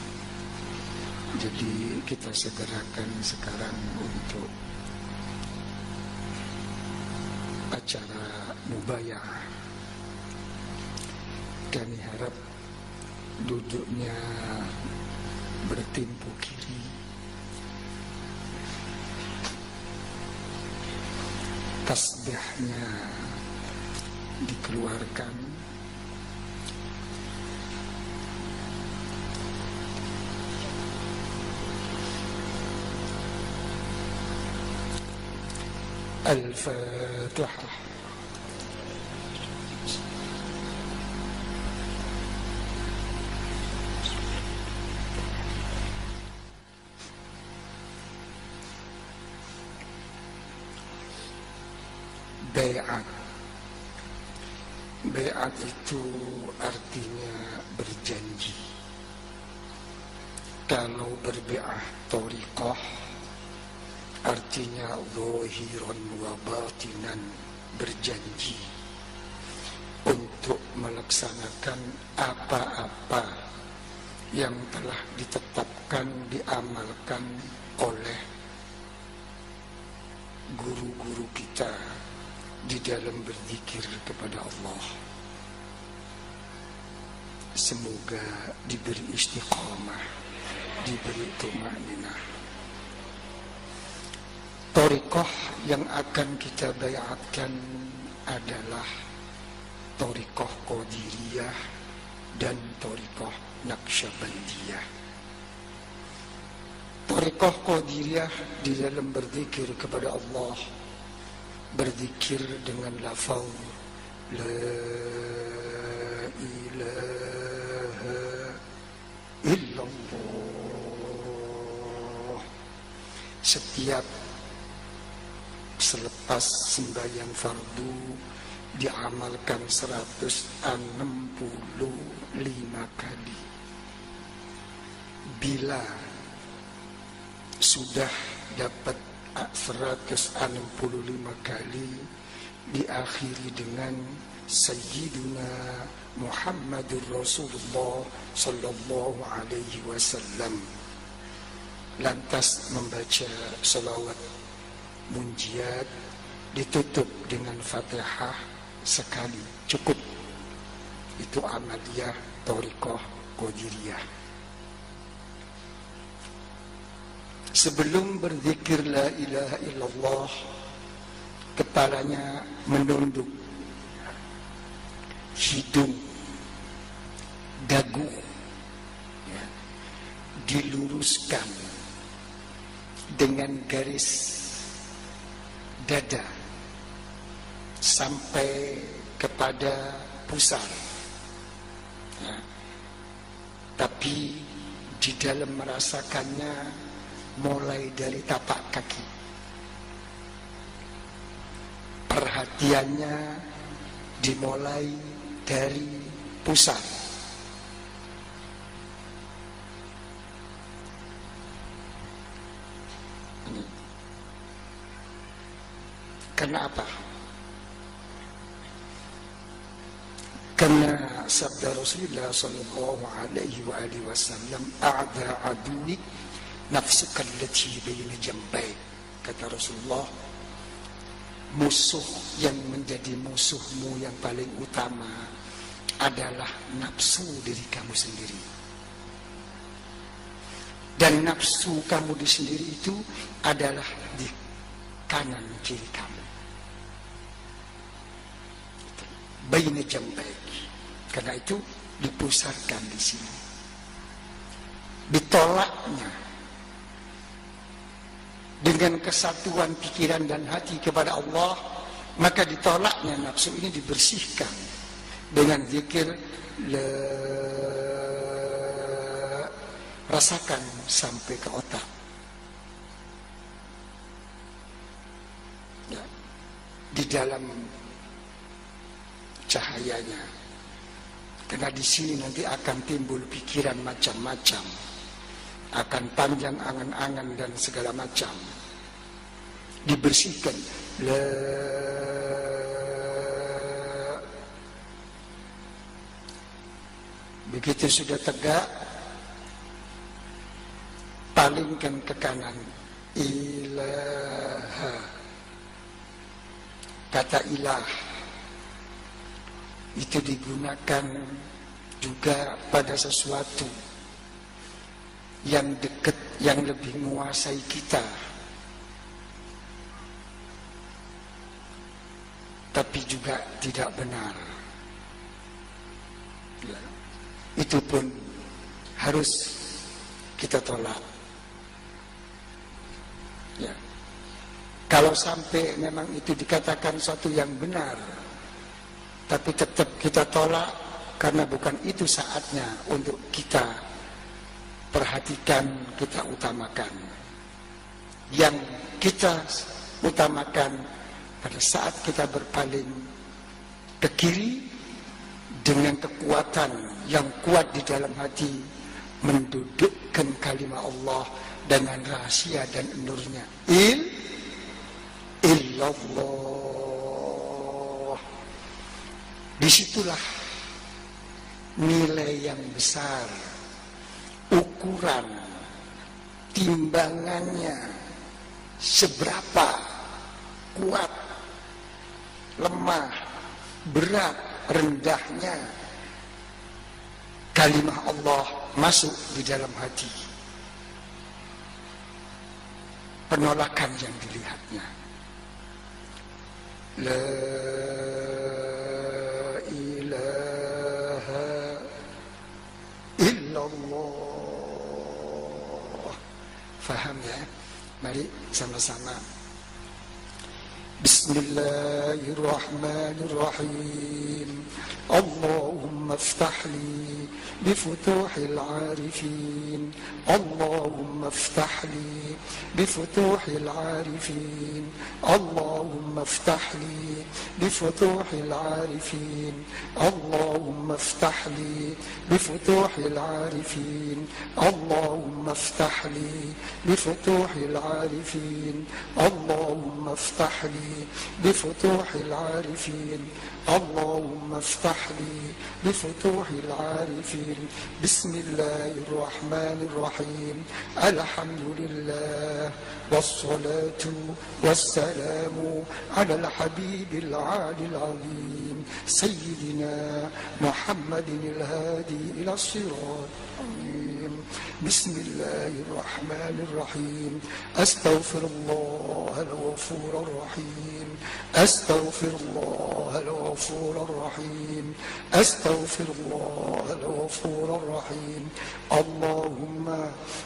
Jadi kita segerakan sekarang untuk acara mubayah. Kami harap duduknya bertempo kiri, tasbihnya dikeluarkan, Al-Fatihah. Bai'at itu artinya berjanji. Kalau berbi'ah thariqah artinya zahiran wa batinan, berjanji untuk melaksanakan apa-apa yang telah ditetapkan, diamalkan oleh guru-guru kita di dalam berzikir kepada Allah. Semoga diberi istiqamah, diberi tumaninah. Thariqah yang akan kita baiatkan adalah thariqah Qadiriyah dan thariqah Naqsyabandiyah. Thariqah Qadiriyah di dalam berzikir kepada Allah, berzikir dengan lafaz la ilaha illallah. Setiap selepas sembahyang fardu diamalkan 165 kali. Bila sudah dapat 165 kali, diakhiri dengan Sayyiduna Muhammadur Rasulullah Sallallahu Alaihi Wasallam. Lantas membaca salawat munjiat, ditutup dengan Fatihah sekali, cukup. Itu amaliyah thariqah Qadiriyah. Sebelum berzikir la ilaha illallah, kepalanya menunduk, hidung, dagu diluruskan dengan garis dada sampai kepada pusar. Tapi di dalam merasakannya mulai dari tapak kaki. Perhatiannya dimulai dari pusar. Karena apa? Karena sabda Rasulullah sallallahu alaihi wasallam, a'da aduwik nafsuka allati baina jambayk. Kata Rasulullah, musuh yang menjadi musuhmu yang paling utama adalah nafsu diri kamu sendiri. Dan nafsu kamu di sendiri itu adalah di kanan kiri kamu. Baina jambayk. Karena itu dipusatkan di sini. Ditolaknya dengan kesatuan pikiran dan hati kepada Allah, maka ditolaknya nafsu ini dibersihkan dengan zikir rasakan sampai ke otak. Ya. Di dalam cahayanya. Karena di sini nanti akan timbul pikiran macam-macam, akan panjang angan-angan dan segala macam. Dibersihkan. Begitu sudah tegak, palingkan ke kanan. Ilaha. Kata ilah itu digunakan juga pada sesuatu yang dekat, yang lebih menguasai kita. Tapi juga tidak benar. Itu pun harus kita tolak. Ya. Kalau sampai memang itu dikatakan suatu yang benar, tapi tetap kita tolak karena bukan itu saatnya untuk kita perhatikan, kita utamakan. Yang kita utamakan pada saat kita berpaling ke kiri dengan kekuatan yang kuat di dalam hati, mendudukkan kalimat Allah dengan rahasia dan nurnya. Illallah. Disitulah nilai yang besar ukuran timbangannya seberapa kuat, lemah, berat, rendahnya kalimah Allah masuk di dalam hati. Penolakan yang dilihatnya. La ilaha illallah. Faham ya? Mari sama-sama. Bismillahirrahmanirrahim. Allahumma aftah li بفتوح العارفين اللهم افتح لي بفتوح العارفين اللهم افتح لي بفتوح العارفين اللهم افتح لي بفتوح العارفين اللهم افتح لي بفتوح العارفين اللهم افتح لي بفتوح العارفين اللهم افتح لي بفتوح العارفين بسم الله الرحمن الرحيم الحمد لله والصلاة والسلام على الحبيب العالي العظيم سيدنا محمد الهادي إلى الصراط المستقيم بسم الله الرحمن الرحيم أستغفر الله الغفور الرحيم أستغفر الله الغفور الرحيم أستغفر الله الغفور الرحيم اللهم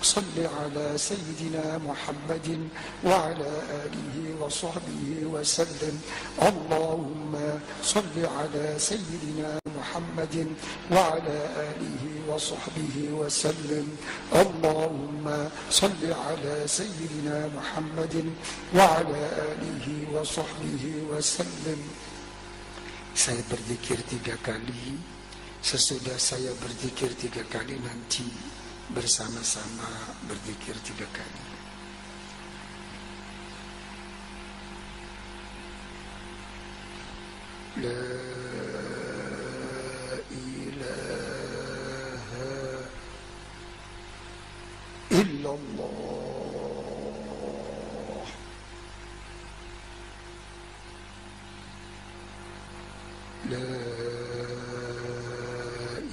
صل على سيدنا محمد وعلى آله وصحبه وسلم اللهم صل على سيدنا محمد وعلى آله وصحبه وسلم اللهم صل على سيدنا محمد وعلى آله وصحبه وسلم. Saya berzikir 3 kali. Sesudah saya berzikir 3 kali, nanti bersama-sama berzikir 3 kali. La ilaha illallah. La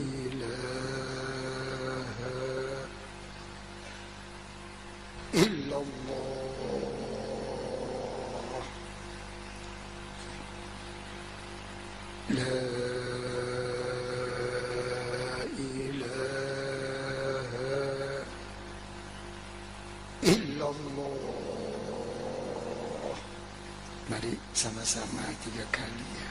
ilaha illallah. La ilaha illallah. Mari sama-sama 3 kali ya.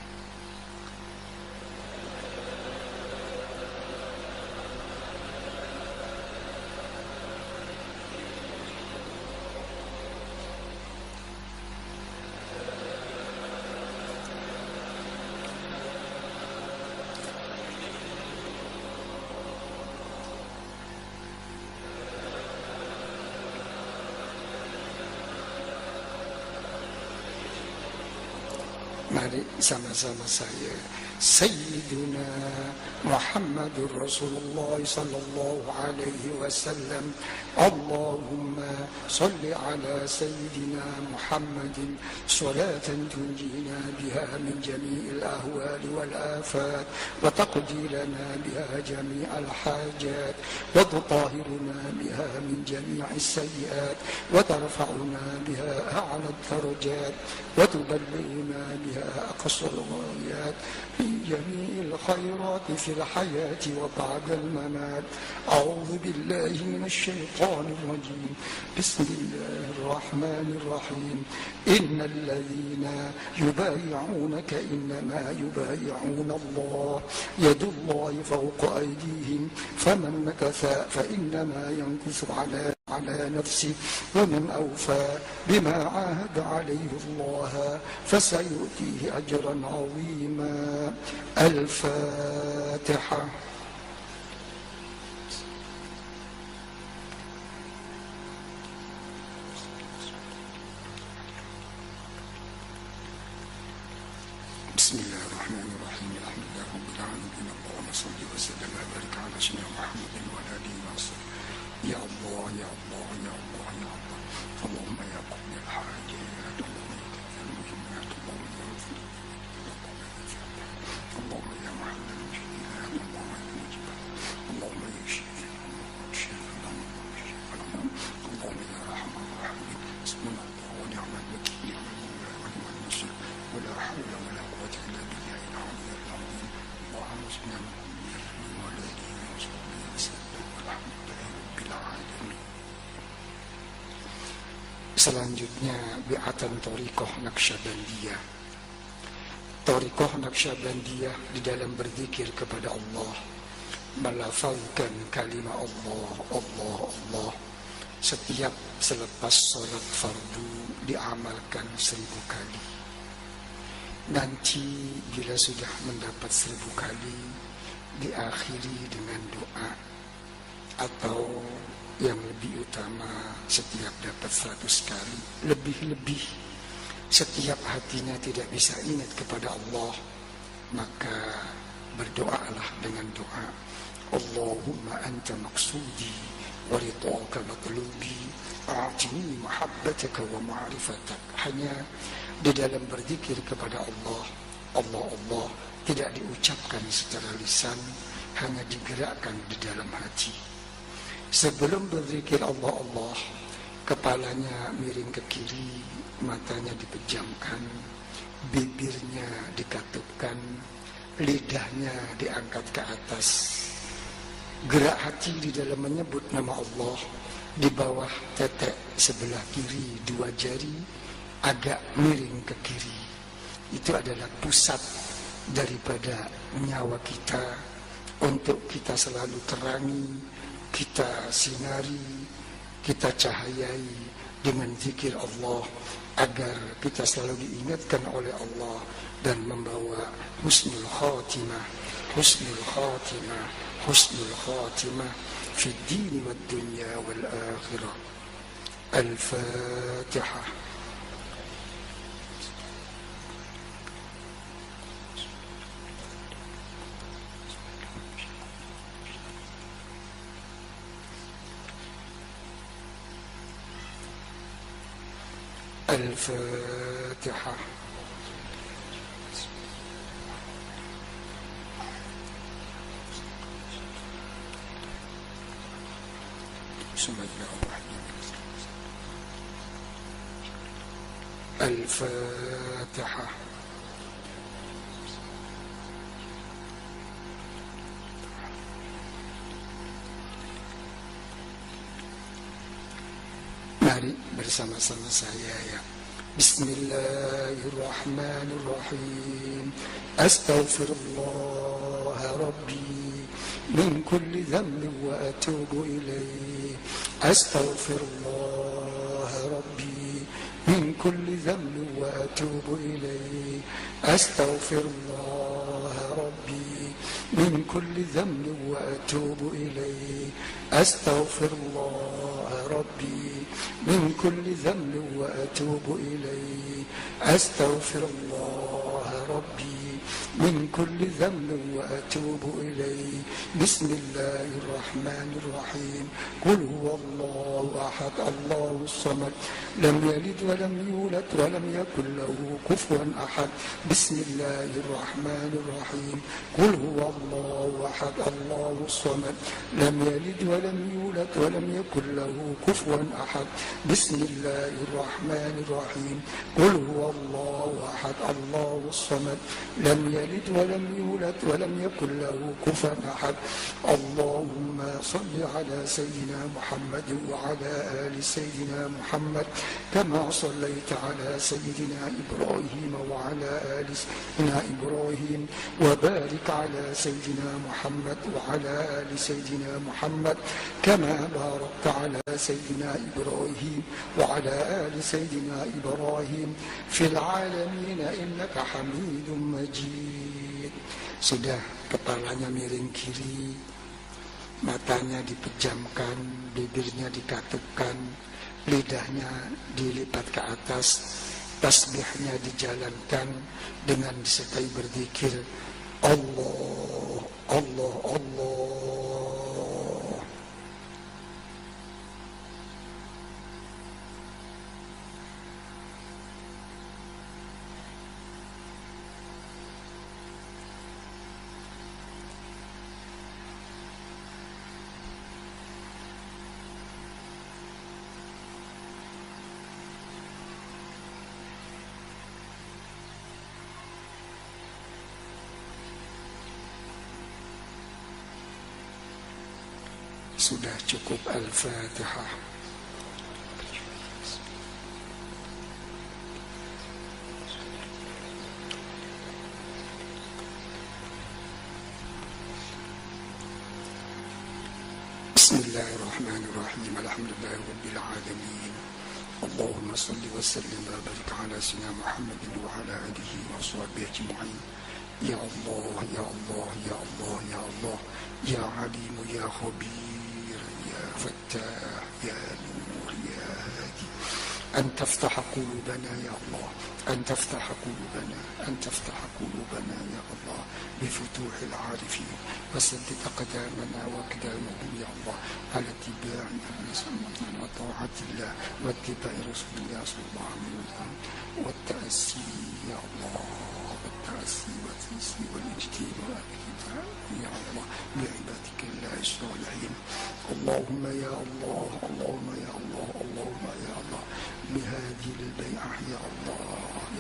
Mari sama-sama saya. Sayyiduna Muhammadur Rasulullah sallallahu alaihi wasallam. Allahumma salli ala Sayyidina Muhammadin salatan tunjina biha min jami'il ahwali wal afat wa taqdi lana biha jami'al hajat wa tutahhiruna biha min jami'is sayyiat wa tarfa'una biha a'la ad-darajat wa tuballighuna biha أقصى الغايات من جميع الخيرات في الحياة وبعد الممات أعوذ بالله من الشيطان الرجيم بسم الله الرحمن الرحيم إن الذين يبايعونك إنما يبايعون الله يد الله فوق أيديهم فمن نكث فإنما ينكث على نفسه ومن أوفى بما عاهد عليه الله فسيؤتيه أجرا عظيما. الفاتحة. بسم الله الرحمن الرحيم الحمد لله رب العالمين اللهم صل وسلم وبارك على سيدنا محمد وعلى آله وصحبه Ya Allah, ya Allah, ya Allah, ya Allah. Allahumma ya qadil hajat, Allahumma ya qadil muhimmat, Allahumma ya mahallal mushkilat, Allahumma ya mujibat, Allahumma ya syifa, Allahumma ya rahman rahim. Bismillah wa ni'mal wakil, ni'mal mawla wa ni'mal nasir. Wa la hawla wa la quwwata illa billahi al-'aliyyil 'azim. Allahumma salli ala Muhammad wa ala alihi wa sahbihi wa sallam. Walhamdulillahi rabbil alamin. Selanjutnya bi'atan thariqah Naqsyabandiyah. Thariqah Naqsyabandiyah di dalam berzikir kepada Allah, melafalkan kalimat Allah, Allah, Allah. Setiap selepas sholat fardu diamalkan 1000 kali. Nanti bila sudah mendapat 1000 kali, diakhiri dengan doa. Atau yang lebih utama, setiap dapat 100 kali, lebih-lebih. Setiap hatinya tidak bisa ingat kepada Allah, maka berdoalah dengan doa, Allahumma anta maqsudi wa ridhaka matlubi, a'tini mahabbataka wa ma'rifatak. Hanya di dalam berzikir kepada Allah, Allah, Allah tidak diucapkan secara lisan, hanya digerakkan di dalam hati. Sebelum berzikir Allah, Allah, kepalanya miring ke kiri, matanya dipejamkan, bibirnya dikatupkan, lidahnya diangkat ke atas. Gerak hati di dalam menyebut nama Allah, di bawah tetek sebelah kiri 2 jari agak miring ke kiri. Itu adalah pusat daripada nyawa kita, untuk kita selalu terangi, kita sinari, kita cahayai dengan zikir Allah, agar kita selalu diingatkan oleh Allah dan membawa husnul khatimah, husnul khatimah, husnul khatimah fi ad-din wad dunya wal akhirah. Al-Fatihah. الفاتحة. بسم الله الرحمن الرحيم. الفاتحة. Mari bersama-sama saya ya. Bismillahirrahmanirrahim. Astaghfirullah Rabbi min kulli dhanbin wa atubu ilayh. Astaghfirullah Rabbi min kulli dhanbin wa atubu ilayh. Astaghfirullah Rabbi min kulli dhanbin wa atubu ilayh. Astaghfirullah Rabbi من كل ذنب وأتوب إليه. أستغفر الله ربي من كل ذنب وأتوب إليه. بسم الله الرحمن الرحيم. قل هو الله أحد الله الصمد لم يلد ولم يولد ولم يكن له كفوا أحد. بسم الله الرحمن الرحيم. قل هو الله أحد الله الصمد لم يلد ولم يولد ولم يكن له كفوا أحد. بسم الله الرحمن الرحيم. قل هو الله أحد الله الصمد لم يلد ولم يولد ولم يكن له كفوا أحد. اللهم صل على سيدنا محمد وعلى آل سيدنا محمد كما صليت على سيدنا إبراهيم وعلى آل سيدنا إبراهيم، وبارك على سيدنا محمد وعلى آل سيدنا محمد كما باركت على سيدنا إبراهيم وعلى آل سيدنا إبراهيم في العالمين إنك حميد مجيد. Sudah kepalanya miring kiri, matanya dipejamkan, bibirnya dikatupkan, lidahnya dilipat ke atas, tasbihnya dijalankan dengan disertai berzikir Allah, Allah, Allah. sudah cukup. Al-Fatihah. Bismillahirrahmanirrahim. Alhamdulillahirabbil alamin. Allahumma salli wa sallim wa barik ala sayyidina Muhammadin wa ala alihi wa sahbihi ajma'in. Ya Allah, ya Allah, ya Allah, ya Allah, ya Alim, ya Khabir, ya Fattah, ya Nur, ya Hadi. أن تفتح قلوبنا يا الله، أن تفتح قلوبنا، أن تفتح قلوبنا يا الله بفتوح العارفين، وسدد أقدامنا وأقدامهم يا الله على اتباع النبي صلى الله عليه وسلم وطاعة الله واتباع رسول الله صلى الله عليه وسلم والتأسي يا الله، والتأسي والتأسي والاجتماع يا الله بعبادك الله الصالحين. اللهم يا الله، اللهم يا الله، اللهم يا الله بهذه البيعة يا الله،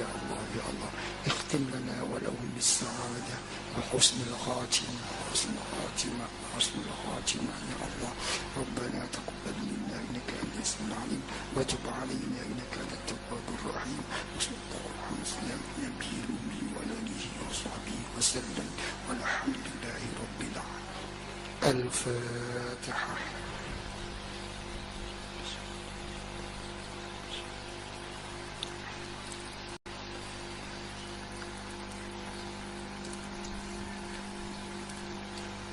يا الله، يا الله اختم لنا ولهم بالسعادة وحسن الخاتمة، حسن الخاتمة، حسن الخاتمة يا الله. ربنا تقبل منا إنك أنت السميع العليم وتب علينا إنك أنت التواب الرحيم. وصلى الله على سيدنا النبي الأمي وعلى آله وصحبه وسلم والحمد لله رب العالمين. الفاتحة.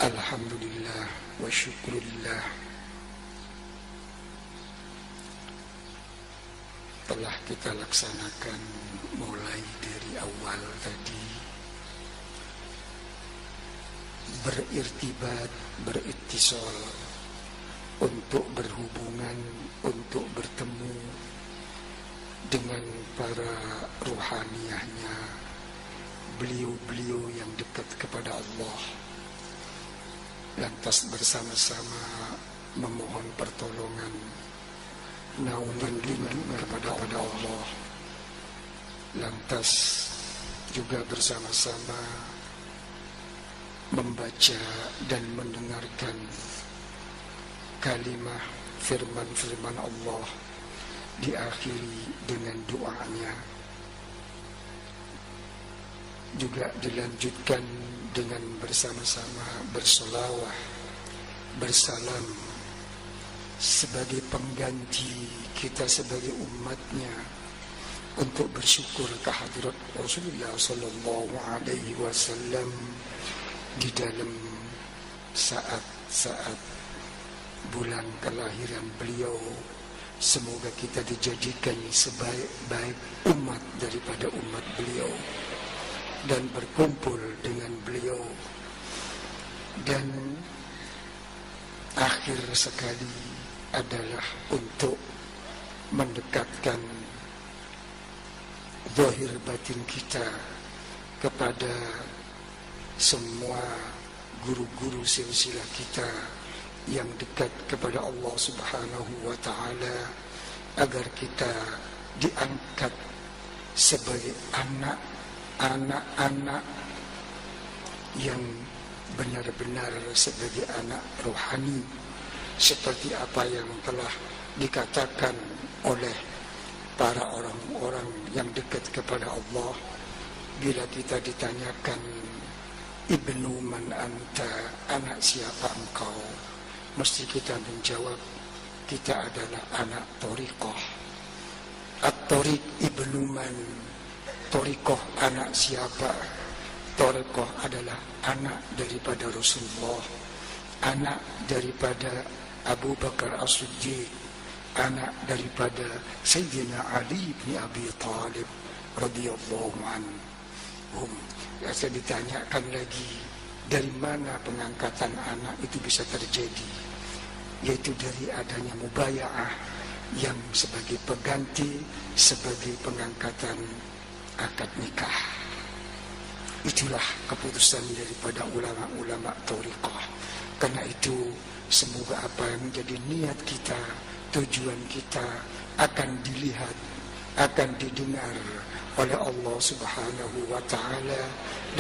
Alhamdulillah wa syukurillah, telah kita laksanakan mulai dari awal tadi, berirtibat, berittisal, untuk berhubungan, untuk bertemu dengan para ruhaniyahnya, beliau-beliau yang dekat kepada Allah. Lantas bersama-sama memohon pertolongan, naungan kepada Allah. Lantas juga bersama-sama membaca dan mendengarkan kalimat firman-firman Allah, diakhiri dengan doanya. Juga dilanjutkan dengan bersama-sama bersolawah, bersalam sebagai pengganti kita sebagai umatnya untuk bersyukur kehadirat Rasulullah Sallallahu Alaihi Wasallam di dalam saat-saat bulan kelahiran beliau. Semoga kita dijadikan sebaik-baik umat daripada umat beliau dan berkumpul dengan beliau. Dan akhir sekali adalah untuk mendekatkan zahir batin kita kepada semua guru-guru silsilah kita yang dekat kepada Allah Subhanahu wa ta'ala, agar kita diangkat sebagai anak-anak yang benar-benar sebagai anak rohani, seperti apa yang telah dikatakan oleh para orang-orang yang dekat kepada Allah. Bila kita ditanyakan, ibnu man anta, anak siapa engkau, mesti kita menjawab, kita adalah anak thariqah. At-thariq ibnu man, thariqah anak siapa? Thariqah adalah anak daripada Rasulullah, anak daripada Abu Bakar As-Siddiq, anak daripada Sayyidina Ali bin Abi Thalib radhiyallahu anhum. Saya ditanyakan lagi, dari mana pengangkatan anak itu bisa terjadi? Yaitu dari adanya mubaya'ah yang sebagai pengganti, sebagai pengangkatan akad nikah. Itulah keputusan daripada ulama-ulama thariqah. Karena itu semoga apa yang menjadi niat kita, tujuan kita akan dilihat akan didengar oleh Allah Subhanahu wa ta'ala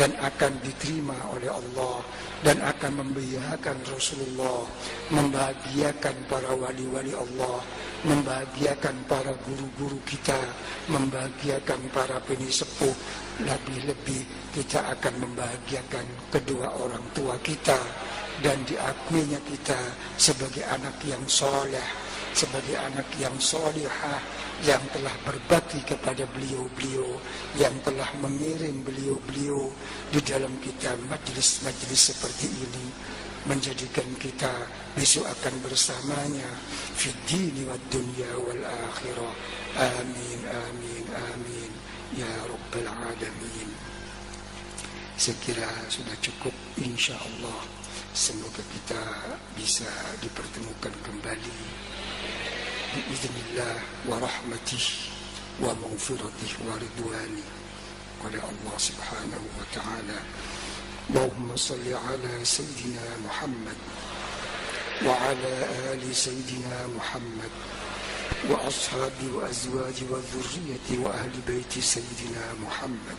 dan akan diterima oleh Allah dan akan membahagiakan Rasulullah, membahagiakan para wali-wali Allah, membahagiakan para guru-guru kita, membahagiakan para pesepuh. Lebih-lebih kita akan membahagiakan kedua orang tua kita dan diakuinya kita sebagai anak yang soleh, sebagai anak yang solihah, yang telah berbakti kepada beliau-beliau, yang telah mengirim beliau-beliau di dalam kita majlis-majlis seperti ini, menjadikan kita besok akan bersamanya fid dini wad dunya wal akhirah. Amin amin amin ya rabbal alamin. Saya kira sudah cukup, insyaallah. Semoga kita bisa dipertemukan kembali biiznillah wa rahmatih wa maghfiratih wa ridwani oleh Allah Subhanahu wa ta'ala. Allahumma salli ala Sayyidina Muhammad wa ala ali Sayyidina Muhammad wa ashabi wa azwaji wa dhurriyyati wa ahli baiti Sayyidina Muhammad